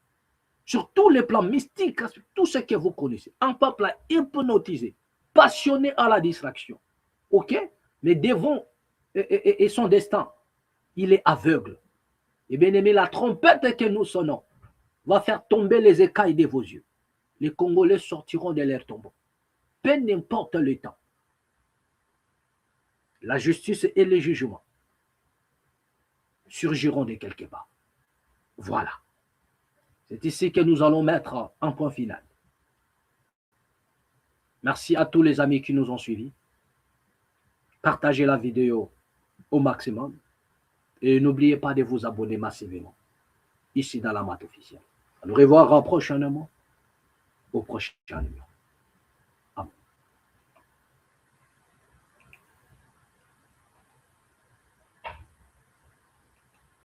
sur tous les plans mystiques, sur tout ce que vous connaissez, un peuple hypnotisé, passionné à la distraction. OK? Mais devant et son destin, il est aveugle. Et bien aimé, la trompette que nous sonnons va faire tomber les écailles de vos yeux. Les Congolais sortiront de leur tombeau. Peu n'importe le temps. La justice et le jugement surgiront de quelque part. Voilà. C'est ici que nous allons mettre un point final. Merci à tous les amis qui nous ont suivis. Partagez la vidéo au maximum. Et n'oubliez pas de vous abonner massivement. Ici dans la Mat officielle. À nous revoir prochainement au prochain numéro.